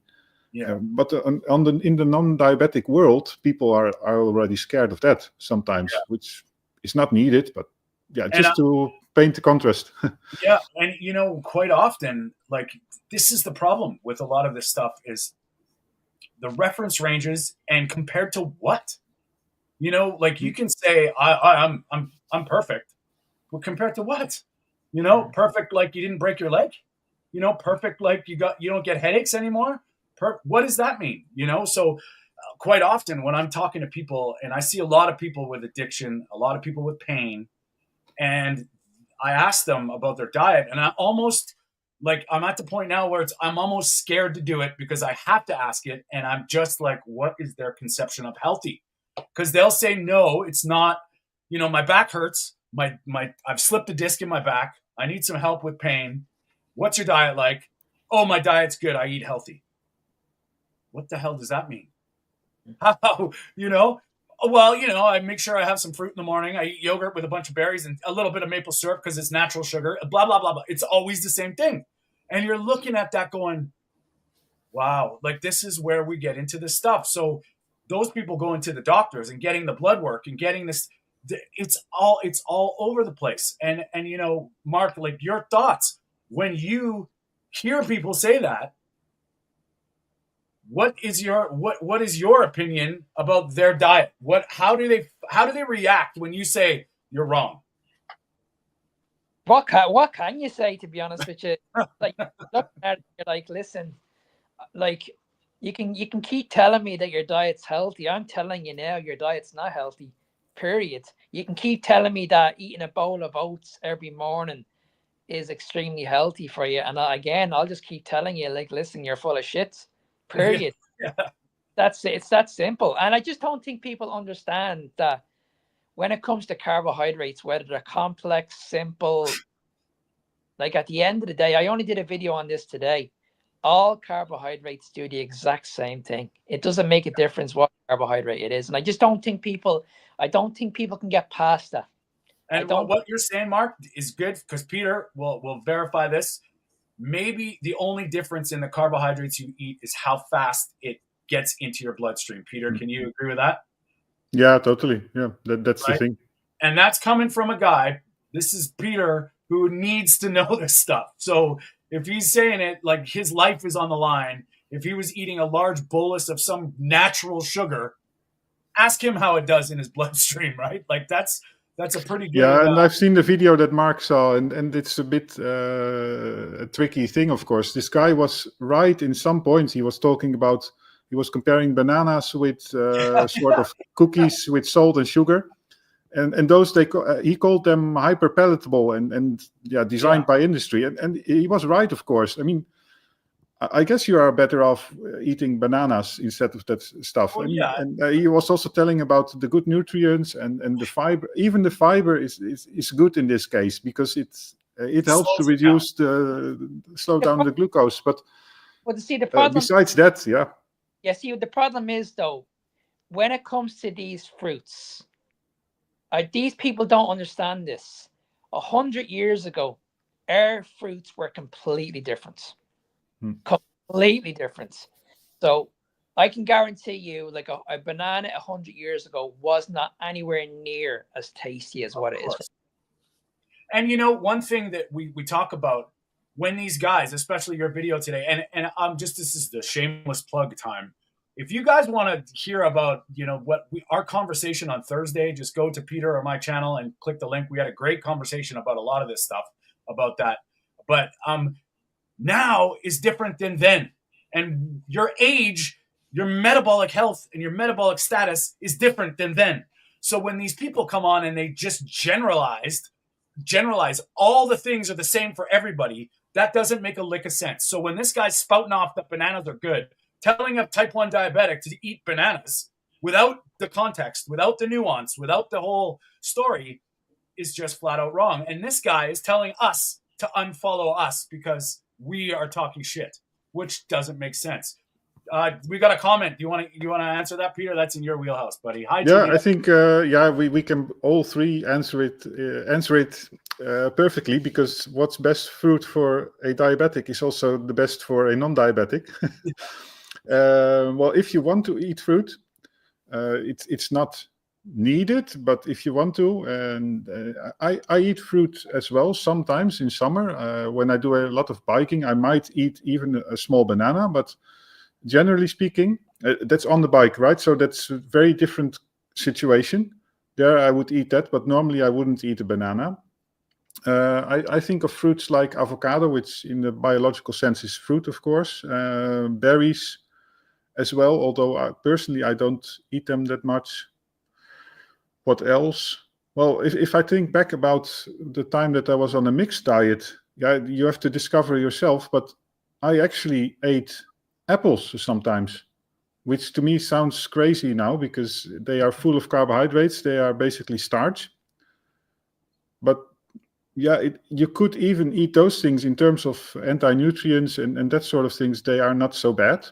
Yeah. But in the non-diabetic world, people are already scared of that sometimes, which is not needed. But just to paint the contrast. Yeah, and quite often, like, this is the problem with a lot of this stuff is the reference ranges, and compared to what? Like, you can say I'm perfect, but compared to what? Perfect like you didn't break your leg. Perfect like you don't get headaches anymore. What does that mean? So quite often when I'm talking to people, and I see a lot of people with addiction, a lot of people with pain, and I ask them about their diet, and I'm at the point now where I'm almost scared to do it because I have to ask it, and I'm just like, what is their conception of healthy? Because they'll say, no, it's not, my back hurts, I've slipped a disc in my back, I need some help with pain. What's your diet like? Oh, my diet's good, I eat healthy. What the hell does that mean? How, Well, I make sure I have some fruit in the morning. I eat yogurt with a bunch of berries and a little bit of maple syrup because it's natural sugar, blah, blah, blah, blah. It's always the same thing. And you're looking at that going, wow, like, this is where we get into this stuff. So those people going to the doctors and getting the blood work and getting this, it's all over the place. And Mark, like, your thoughts when you hear people say that, what is your opinion about their diet? How do they react when you say you're wrong? What can you say, to be honest with you? Like, look at it, you're like, listen, like, you can keep telling me that your diet's healthy. I'm telling you now, your diet's not healthy. Period. You can keep telling me that eating a bowl of oats every morning is extremely healthy for you, and again, I'll just keep telling you, like, listen, you're full of shit. Period. Yeah. That's it. It's that simple. And I just don't think people understand that when it comes to carbohydrates, whether they're complex, simple, like, at the end of the day, I only did a video on this today. All carbohydrates do the exact same thing. It doesn't make a difference what carbohydrate it is. And I just don't think people can get past that. And what you're saying, Mark, is good, because Peter will verify this. Maybe the only difference in the carbohydrates you eat is how fast it gets into your bloodstream. Peter, can you agree with that? Yeah, totally. Yeah, that's right? The thing. And that's coming from a guy. This is Peter, who needs to know this stuff. So if he's saying it, like, his life is on the line, if he was eating a large bolus of some natural sugar, ask him how it does in his bloodstream, right? Like, that's a pretty good... Yeah, and I've seen the video that Mark saw, and it's a bit a tricky thing, of course. This guy was right in some points. He was talking about, he was comparing bananas with sort of cookies with salt and sugar. And those, he called them hyper palatable and designed by industry. And he was right, of course. I mean, I guess you are better off eating bananas instead of that stuff. Well, And, yeah. he was also telling about the good nutrients and the fiber. Even the fiber is good in this case because it helps to slows slow down the glucose. But see, the problem. Besides that, yeah. Yeah. See, the problem is though, when it comes to these fruits, these people don't understand this. 100 years ago, our fruits were completely different. Completely different. So I can guarantee you, like a banana 100 years ago was not anywhere near as tasty as what it is. And one thing that we talk about when these guys, especially your video today, and this is the shameless plug time. If you guys want to hear about, our conversation on Thursday, just go to Peter or my channel and click the link. We had a great conversation about a lot of this stuff about that. But now is different than then. And your age, your metabolic health, and your metabolic status is different than then. So when these people come on and they just generalize all the things are the same for everybody, that doesn't make a lick of sense. So when this guy's spouting off that bananas are good, telling a type 1 diabetic to eat bananas without the context, without the nuance, without the whole story is just flat out wrong. And this guy is telling us to unfollow us because we are talking shit, which doesn't make sense. We got a comment. Do you want to answer that, Peter? That's in your wheelhouse, buddy. Hi, yeah, Julia. I think we can all three answer it perfectly, because what's best fruit for a diabetic is also the best for a non-diabetic. Well, if you want to eat fruit, it's not needed, but if you want to, and I eat fruit as well sometimes in summer. When I do a lot of biking, I might eat even a small banana, but generally speaking, that's on the bike, right? So that's a very different situation. There I would eat that, but normally I wouldn't eat a banana. I think of fruits like avocado, which in the biological sense is fruit, of course. Berries as well, although personally I don't eat them that much. What else? Well, if I think back about the time that I was on a mixed diet, yeah, you have to discover yourself, but I actually ate apples sometimes, which to me sounds crazy now because they are full of carbohydrates. They are basically starch. But yeah, you could even eat those things in terms of anti-nutrients and that sort of things. They are not so bad.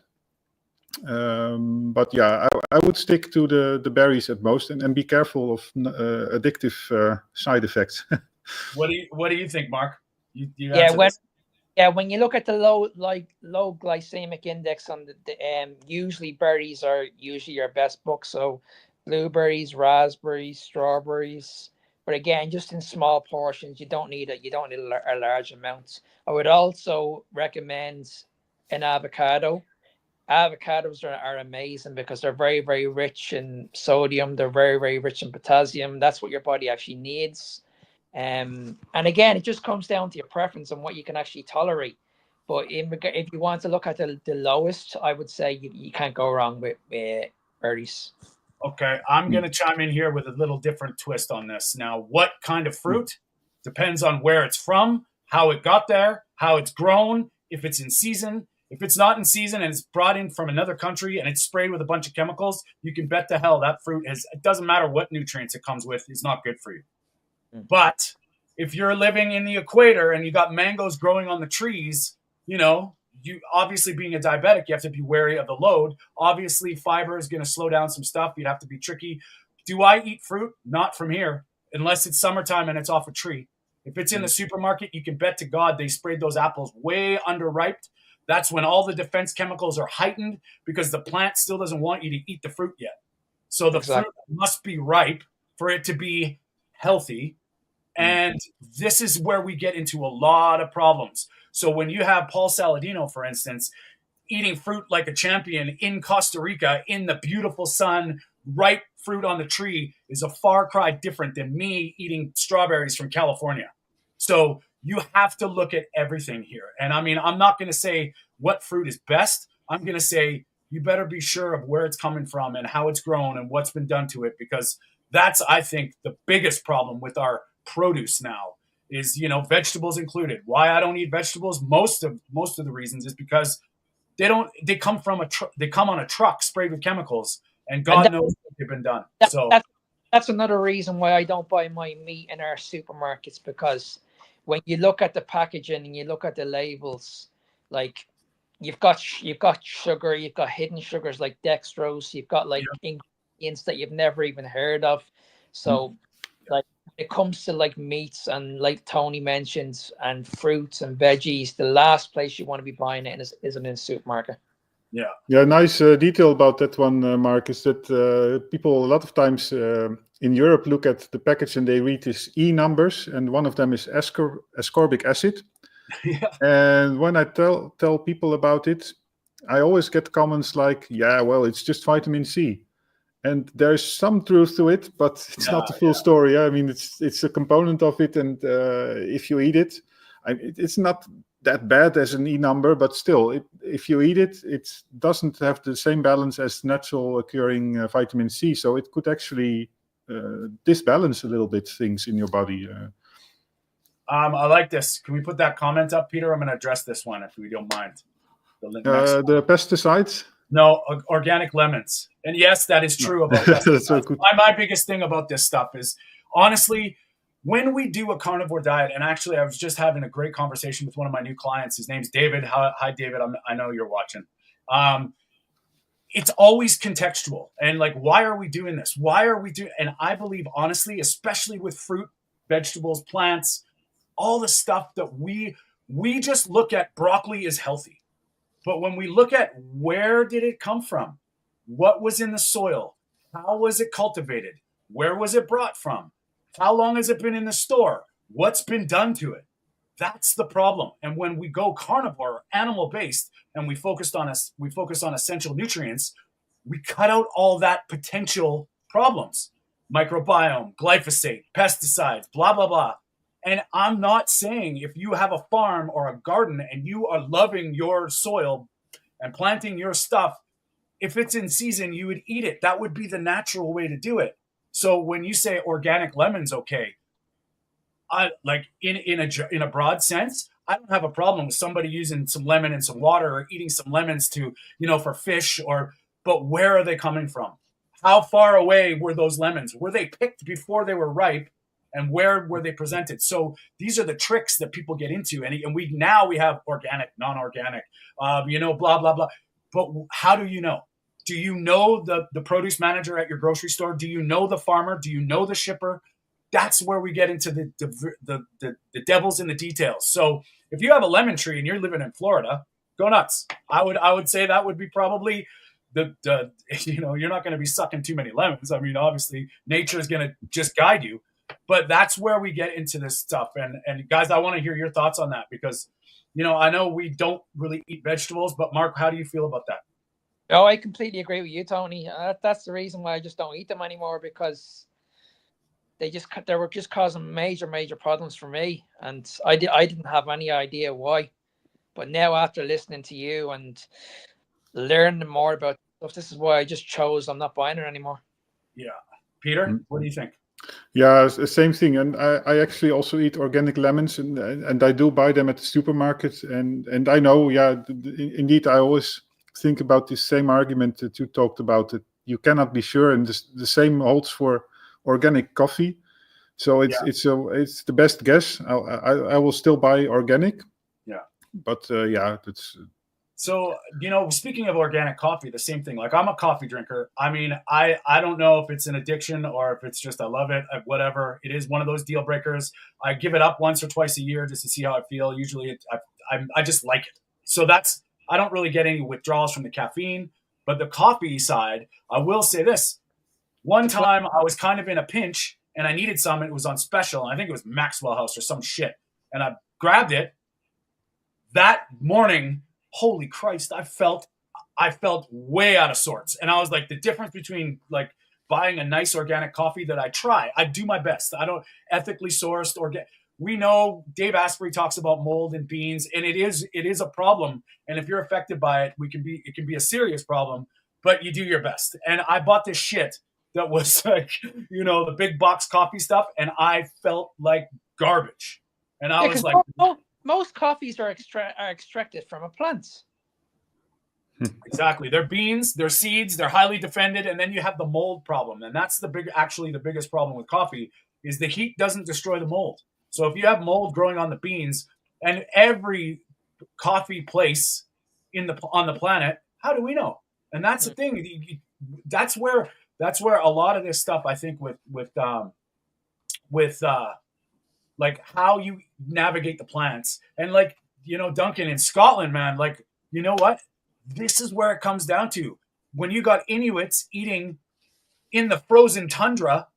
But yeah, I would stick to the berries at most, and be careful of addictive side effects. What do you think, Mark? You When you look at the low glycemic index on usually berries are usually your best book. So blueberries, raspberries, strawberries, but again, just in small portions. You don't need a large amount. I would also recommend an avocado. Avocados are amazing because they're very, very rich in sodium. They're very, very rich in potassium. That's what your body actually needs. And again, it just comes down to your preference and what you can actually tolerate. But if you want to look at the lowest, I would say you can't go wrong with berries. Okay, I'm going to chime in here with a little different twist on this. Now, what kind of fruit depends on where it's from, how it got there, how it's grown, if it's in season. If it's not in season and it's brought in from another country and it's sprayed with a bunch of chemicals, you can bet to hell that fruit it doesn't matter what nutrients it comes with, it's not good for you. But if you're living in the equator and you got mangoes growing on the trees, you obviously, being a diabetic, you have to be wary of the load. Obviously, fiber is going to slow down some stuff. You'd have to be tricky. Do I eat fruit? Not from here, unless it's summertime and it's off a tree. If it's in the supermarket, you can bet to God they sprayed those apples way underripe. That's when all the defense chemicals are heightened because the plant still doesn't want you to eat the fruit yet. So the fruit must be ripe for it to be healthy. And this is where we get into a lot of problems. So when you have Paul Saladino, for instance, eating fruit like a champion in Costa Rica in the beautiful sun, ripe fruit on the tree is a far cry different than me eating strawberries from California. So you have to look at everything here. And I mean, I'm not going to say what fruit is best. I'm going to say you better be sure of where it's coming from and how it's grown and what's been done to it, because that's, I think, the biggest problem with our produce now is, vegetables included. Why I don't eat vegetables, most of the reasons is because They come from they come on a truck sprayed with chemicals, and God knows what they've been done. That's another reason why I don't buy my meat in our supermarkets, because when you look at the packaging and you look at the labels, like you've got sugar, you've got hidden sugars like dextrose, you've got like ingredients that you've never even heard of. So like when it comes to like meats, and like Tony mentioned, and fruits and veggies, the last place you want to be buying it is in a supermarket. Yeah, nice detail about that one, Mark, is that people a lot of times in Europe look at the package and they read these E numbers, and one of them is ascorbic acid. And when I tell people about it, I always get comments like, yeah, well, it's just vitamin C. And there's some truth to it, but it's not the full story. I mean, it's a component of it, and if you eat it, it's not that bad as an E number, but still, if you eat it, it doesn't have the same balance as natural occurring vitamin C. So it could actually disbalance a little bit things in your body. I like this. Can we put that comment up, Peter? I'm going to address this one if we don't mind. The pesticides? No, organic lemons. And yes, that is true about pesticides. So my biggest thing about this stuff is, honestly, when we do a carnivore diet, and actually I was just having a great conversation with one of my new clients. His name's David. Hi, David. I know you're watching. It's always contextual. And like, why are we doing this? Why are we doing? And I believe, honestly, especially with fruit, vegetables, plants, all the stuff that we just look at broccoli is healthy. But when we look at where did it come from? What was in the soil? How was it cultivated? Where was it brought from? How long has it been in the store? What's been done to it? That's the problem. And when we go carnivore, animal-based, and we focus on essential nutrients, we cut out all that potential problems. Microbiome, glyphosate, pesticides, blah, blah, blah. And I'm not saying if you have a farm or a garden and you are loving your soil and planting your stuff, if it's in season, you would eat it. That would be the natural way to do it. So when you say organic lemons, okay, like in a broad sense, I don't have a problem with somebody using some lemon and some water or eating some lemons to, for fish but where are they coming from? How far away were those lemons? Were they picked before they were ripe? And where were they presented? So these are the tricks that people get into. And we have organic, non-organic, blah, blah, blah. But how do you know? Do you know the produce manager at your grocery store? Do you know the farmer? Do you know the shipper? That's where we get into the devil's in the details. So if you have a lemon tree and you're living in Florida, go nuts. I would say that would be probably you're not going to be sucking too many lemons. I mean, obviously nature is going to just guide you. But that's where we get into this stuff. And guys, I want to hear your thoughts on that because, I know we don't really eat vegetables, but Mark, how do you feel about that? Oh, I completely agree with you, Tony. That's the reason why I just don't eat them anymore, because they were just causing major problems for me. And I didn't have any idea why. But now after listening to you and learning more about stuff, this is why I just chose I'm not buying it anymore. Yeah. Peter, what do you think? Yeah, same thing. And I actually also eat organic lemons, and I do buy them at the supermarket. And I know, indeed, I always think about this same argument that you talked about, that you cannot be sure. And the same holds for organic coffee. So it's the best guess. I will still buy organic. Yeah. But that's. So, speaking of organic coffee, the same thing. Like, I'm a coffee drinker. I mean, I don't know if it's an addiction or if it's just I love it, whatever. It is one of those deal breakers. I give it up once or twice a year just to see how I feel. Usually I just like it. So I don't really get any withdrawals from the caffeine. But the coffee side, I will say this. One time I was kind of in a pinch and I needed some. It was on special. And I think it was Maxwell House or some shit. And I grabbed it that morning. Holy Christ, I felt way out of sorts. And I was like, the difference between like buying a nice organic coffee that I do my best. I don't ethically sourced we know Dave Asprey talks about mold in beans, and it is a problem. And if you're affected by it, it can be a serious problem, but you do your best. And I bought this shit that was like, the big box coffee stuff. And I felt like garbage. And I was like, most coffees are extracted from a plant. Exactly. They're beans, they're seeds, they're highly defended, and then you have the mold problem. And that's the biggest problem with coffee is the heat doesn't destroy the mold. So if you have mold growing on the beans, and every coffee place on the planet, how do we know? And that's the thing. That's where a lot of this stuff, I think, with like how you navigate the plants, and like, Duncan, in Scotland, man, like, you know what? This is where it comes down to. When you got Inuits eating in the frozen tundra,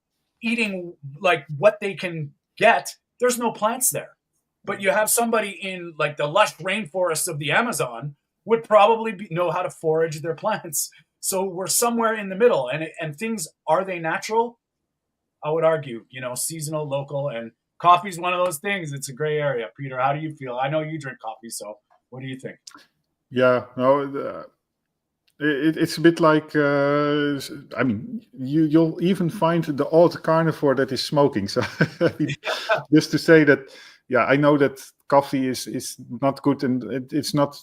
eating like what they can get, there's no plants there. But you have somebody in like the lush rainforests of the Amazon would probably know how to forage their plants. So we're somewhere in the middle, and things, are they natural? I would argue, seasonal, local, and coffee's one of those things. It's a gray area. Peter, how do you feel? I know you drink coffee, so what do you think? Yeah, no, it's a bit like, I mean, you'll even find the odd carnivore that is smoking. So just to say that, yeah, I know that coffee is not good, and it's not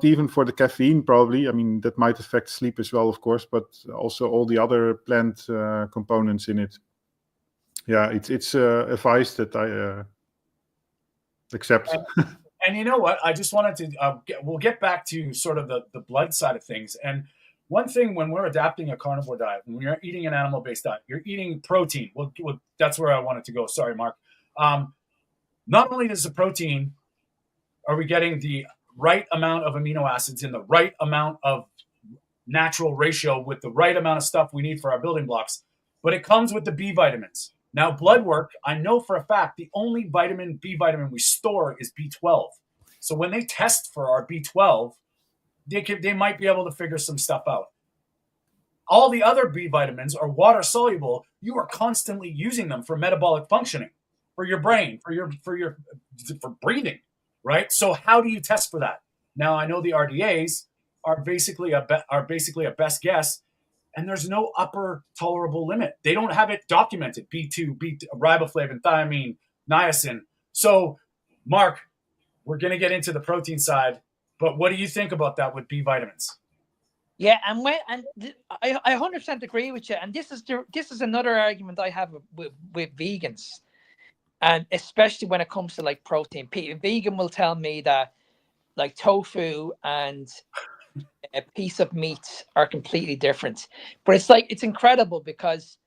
even for the caffeine, probably. I mean, that might affect sleep as well, of course, but also all the other plant components in it. Yeah, it's advice that I accept. And you know what? I just wanted to we'll get back to sort of the blood side of things. And one thing, when we're adapting a carnivore diet, when you're eating an animal-based diet, you're eating protein. Well, that's where I wanted to go. Sorry, Mark. Not only does the protein, are we getting the right amount of amino acids in the right amount of natural ratio with the right amount of stuff we need for our building blocks, but it comes with the B vitamins. Now, blood work, I know for a fact the only B vitamin we store is B12. So when they test for our B12, they might be able to figure some stuff out. All the other B vitamins are water soluble. You are constantly using them for metabolic functioning, for your brain, for breathing, right? So how do you test for that? Now, I know the RDAs are basically a best guess, and there's no upper tolerable limit. They don't have it documented. B2, riboflavin, thiamine, niacin. So, Mark, we're going to get into the protein side, but what do you think about that with B vitamins? Yeah, I 100% agree with you. And this is another argument I have with vegans, and especially when it comes to like protein. A vegan will tell me that like tofu and a piece of meat are completely different, but it's incredible, because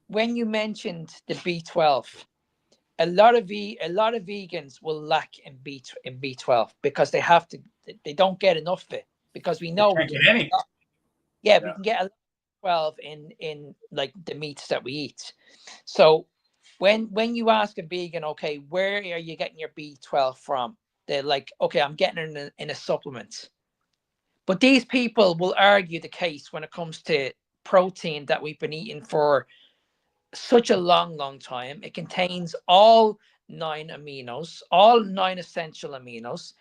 when you mentioned the B12, a lot of vegans will lack in B12 because they don't get enough of it, because we know we get any. We can get a lot of B12 in like the meats that we eat. So when you ask a vegan, okay, where are you getting your B12 from? They're like, okay, I'm getting it in a supplement. But these people will argue the case when it comes to protein that we've been eating for such a long time. It contains all 9 aminos, all 9 essential aminos.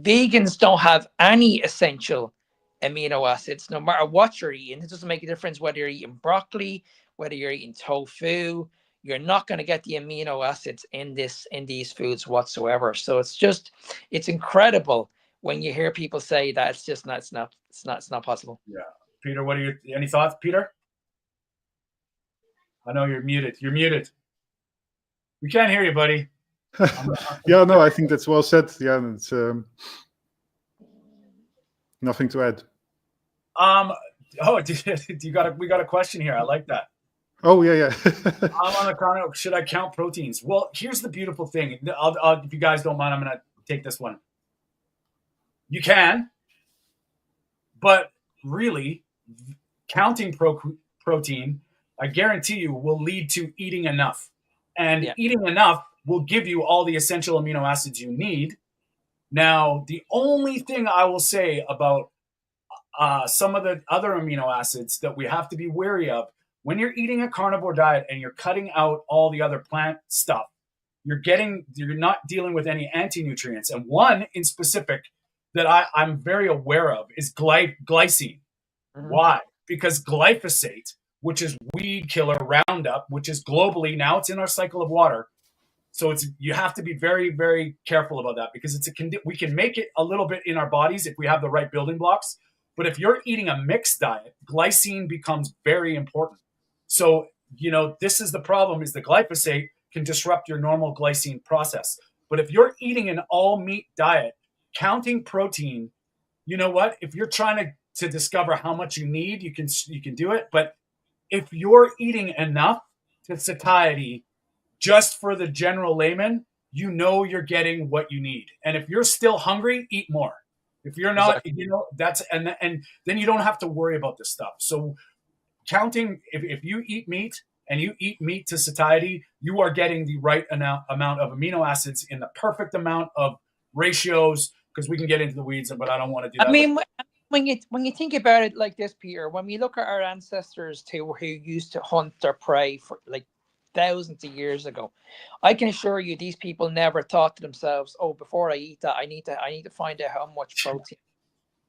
Vegans don't have any essential amino acids, no matter what you're eating. It doesn't make a difference whether you're eating broccoli, whether you're eating tofu. You're not going to get the amino acids in these foods whatsoever. So it's incredible when you hear people say that it's not possible. Yeah. Peter, any thoughts, Peter? I know you're muted. We can't hear you, buddy. Yeah, no, I think that's well said. Yeah, it's nothing to add. We got a question here. I like that. Oh yeah. I'm on the comment. Should I count proteins? Well, here's the beautiful thing. If you guys don't mind, I'm going to take this one. You can, but really, counting protein, I guarantee you, will lead to eating enough. And eating enough will give you all the essential amino acids you need. Now, the only thing I will say about some of the other amino acids that we have to be wary of, when you're eating a carnivore diet and you're cutting out all the other plant stuff, you're not dealing with any anti-nutrients. And one in specific that I'm very aware of is glycine. Mm-hmm. Why? Because glyphosate, which is weed killer Roundup, which is globally, now it's in our cycle of water, So you have to be very, very careful about that, because we can make it a little bit in our bodies if we have the right building blocks. But if you're eating a mixed diet, glycine becomes very important. So, this is the problem, is the glyphosate can disrupt your normal glycine process. But if you're eating an all meat diet, counting protein, you know what? If you're trying to discover how much you need, you can do it. But if you're eating enough to satiety, just for the general layman, you're getting what you need. And if you're still hungry, eat more. If you're not, Exactly. that's and then you don't have to worry about this stuff. So counting, if you eat meat and you eat meat to satiety, you are getting the right amount of amino acids in the perfect amount of ratios, because we can get into the weeds, but I don't want to do I that. mean, when you think about it like this, Peter, when we look at our ancestors who used to hunt their prey for like thousands of years ago, I can assure you these people never thought to themselves, "Oh, before I eat that, I need to find out how much protein."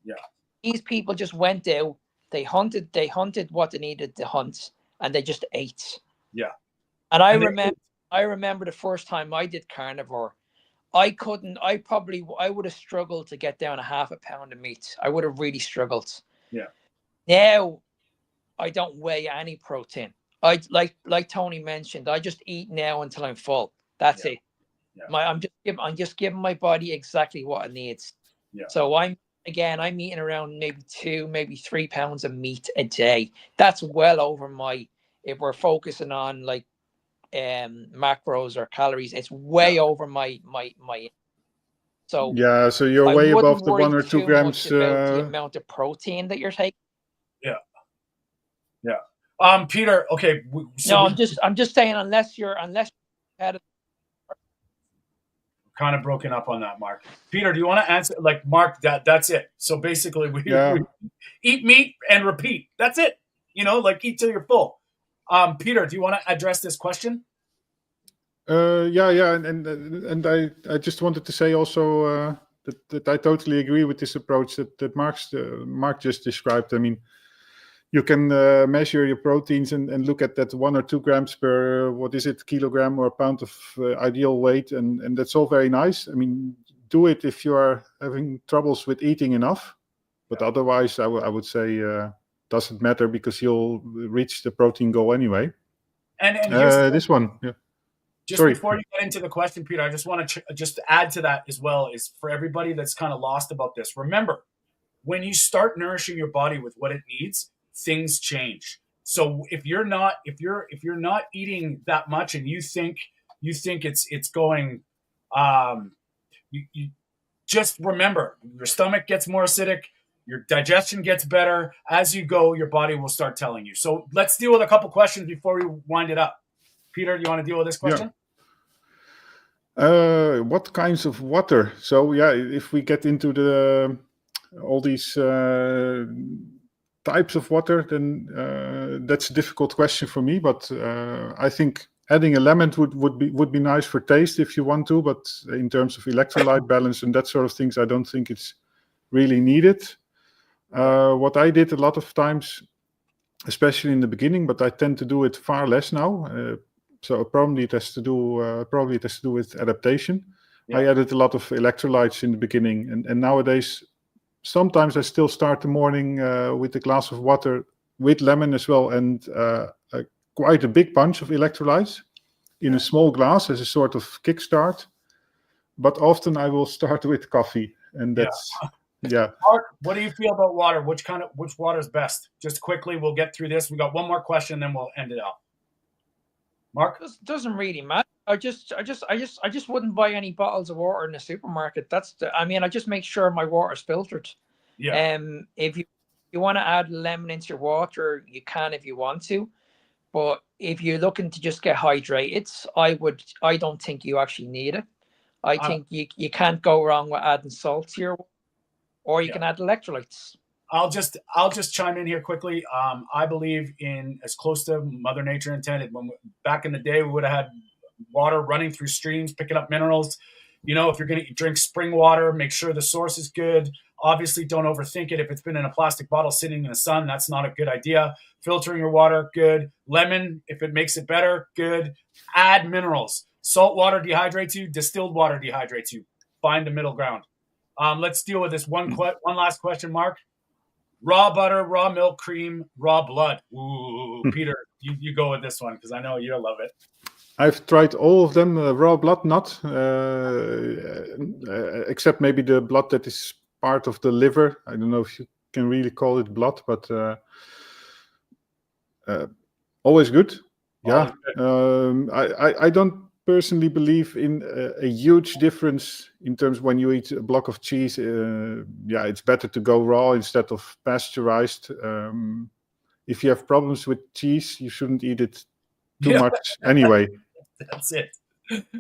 Yeah. These people just went out, they hunted what they needed to hunt, and they just ate. Yeah. And I remember the first time I did carnivore. I would have struggled to get down a half a pound of meat. I would have really struggled. Yeah. Now I don't weigh any protein. I like Tony mentioned, I just eat now until I'm full. That's it. Yeah. I'm just giving my body exactly what it needs. Yeah. So I'm eating around maybe 2, maybe 3 pounds of meat a day. That's well over if we're focusing on like macros or calories, it's way over my. So Yeah, so you're I way wouldn't above the worry 1 or 2 too much grams. about the amount of protein that you're taking. Yeah. Peter, okay. I'm just saying, unless you're kind of broken up on that, Mark. Peter, do you want to answer? Like, Mark, that's it. So basically, we eat meat and repeat. That's it. Like, eat till you're full. Peter, do you want to address this question? Yeah, and I just wanted to say also that I totally agree with this approach that Mark just described. I mean, you can measure your proteins and look at that 1 or 2 grams per kilogram or pound of ideal weight, and that's all very nice. I mean, do it if you are having troubles with eating enough, but otherwise, I would say doesn't matter, because you'll reach the protein goal anyway. And here's this one. Yeah. Just before you get into the question, Peter, I just want to just add to that as well, is for everybody that's kind of lost about this. Remember, when you start nourishing your body with what it needs, things change. So if you're not eating that much and you think it's going, you just remember, your stomach gets more acidic, your digestion gets better as you go. Your body will start telling you. So let's deal with a couple questions before we wind it up. Peter, do you want to deal with this question? Yeah. What kinds of water? So yeah, if we get into all these types of water, then that's a difficult question for me. But I think adding a lemon would be nice for taste if you want to. But in terms of electrolyte balance and that sort of things, I don't think it's really needed. What I did a lot of times, especially in the beginning, but I tend to do it far less now. So probably it has to do with adaptation. Yeah. I added a lot of electrolytes in the beginning, and nowadays sometimes I still start the morning with a glass of water with lemon as well, and quite a big bunch of electrolytes in a small glass as a sort of kickstart. But often I will start with coffee, and that's yeah. Mark, what do you feel about water? Which water is best? Just quickly, we'll get through this. We got one more question, then we'll end it out. Mark? It doesn't really matter. I just wouldn't buy any bottles of water in the supermarket. I just make sure my water is filtered. Yeah. If you want to add lemon into your water, you can if you want to. But if you're looking to just get hydrated, I don't think you actually need it. I think you can't go wrong with adding salt to your water, or you can add electrolytes. I'll just chime in here quickly. I believe in as close to Mother Nature intended. Back in the day, we would have had water running through streams, picking up minerals. If you're going to drink spring water, make sure the source is good. Obviously, don't overthink it. If it's been in a plastic bottle sitting in the sun, that's not a good idea. Filtering your water, good. Lemon, if it makes it better, good. Add minerals. Salt water dehydrates you. Distilled water dehydrates you. Find the middle ground. Let's deal with this one last question, Mark. Raw butter, raw milk, cream, raw blood. Ooh, Peter, you go with this one because I know you'll love it. I've tried all of them. Raw blood, not except maybe the blood that is part of the liver. I don't know if you can really call it blood, but always good. Yeah, I don't personally believe in a huge difference in terms when you eat a block of cheese. Yeah, it's better to go raw instead of pasteurized. If you have problems with cheese, you shouldn't eat it too much anyway. That's it.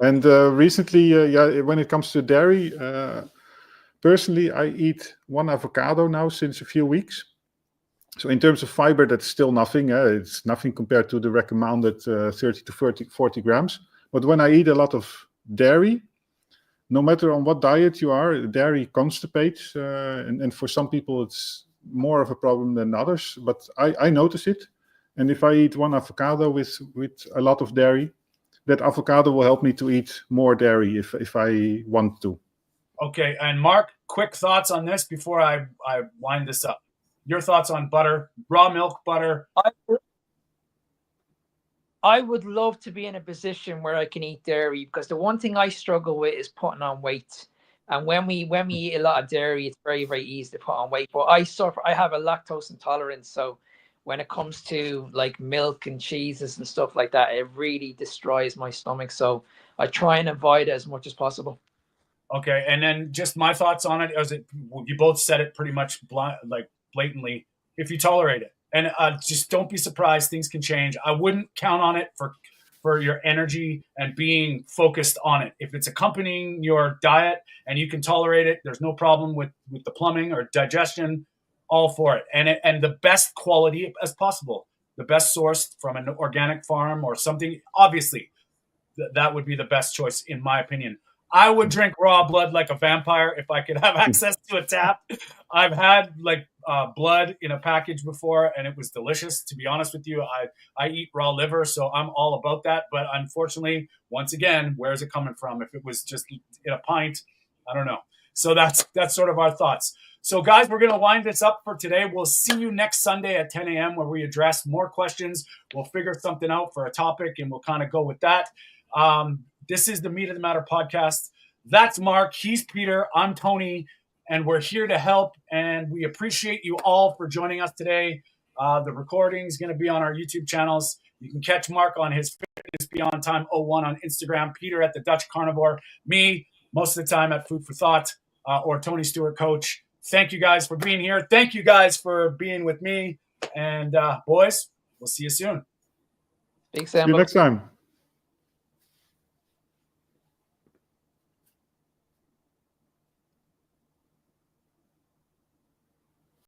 And recently, when it comes to dairy, personally, I eat one avocado now since a few weeks. So in terms of fiber, that's still nothing. It's nothing compared to the recommended 30 to 40 grams. But when I eat a lot of dairy, no matter on what diet you are, dairy constipates. And for some people, it's more of a problem than others. But I notice it. And if I eat one avocado with a lot of dairy, that avocado will help me to eat more dairy if I want to. Okay, and Mark, quick thoughts on this before I wind this up. Your thoughts on butter, raw milk butter? I would love to be in a position where I can eat dairy, because the one thing I struggle with is putting on weight. And when we eat a lot of dairy, it's very, very easy to put on weight. But I have a lactose intolerance, so when it comes to like milk and cheeses and stuff like that, it really destroys my stomach. So I try and avoid it as much as possible. Okay, and then just my thoughts on it. You both said it pretty much blatantly. If you tolerate it, and just don't be surprised, things can change. I wouldn't count on it for your energy and being focused on it. If it's accompanying your diet and you can tolerate it, there's no problem with the plumbing or digestion. All for it, and the best quality as possible, the best source from an organic farm or something. Obviously, that would be the best choice in my opinion. I would drink raw blood like a vampire if I could have access to a tap. I've had blood in a package before, and it was delicious. To be honest with you, I eat raw liver, so I'm all about that. But unfortunately, once again, where is it coming from? If it was just in a pint, I don't know. So that's sort of our thoughts. So, guys, we're going to wind this up for today. We'll see you next Sunday at 10 a.m. where we address more questions. We'll figure something out for a topic, and we'll kind of go with that. This is the Meat of the Matter podcast. That's Mark. He's Peter. I'm Tony, and we're here to help, and we appreciate you all for joining us today. The recording is going to be on our YouTube channels. You can catch Mark on his Fitness Beyond Time 01 on Instagram, Peter at the Dutch Carnivore, me most of the time at Food for Thought or Tony Stewart Coach. Thank you guys for being here. Thank you guys for being with me. And boys, we'll see you soon. Thanks, Sam. See you next time.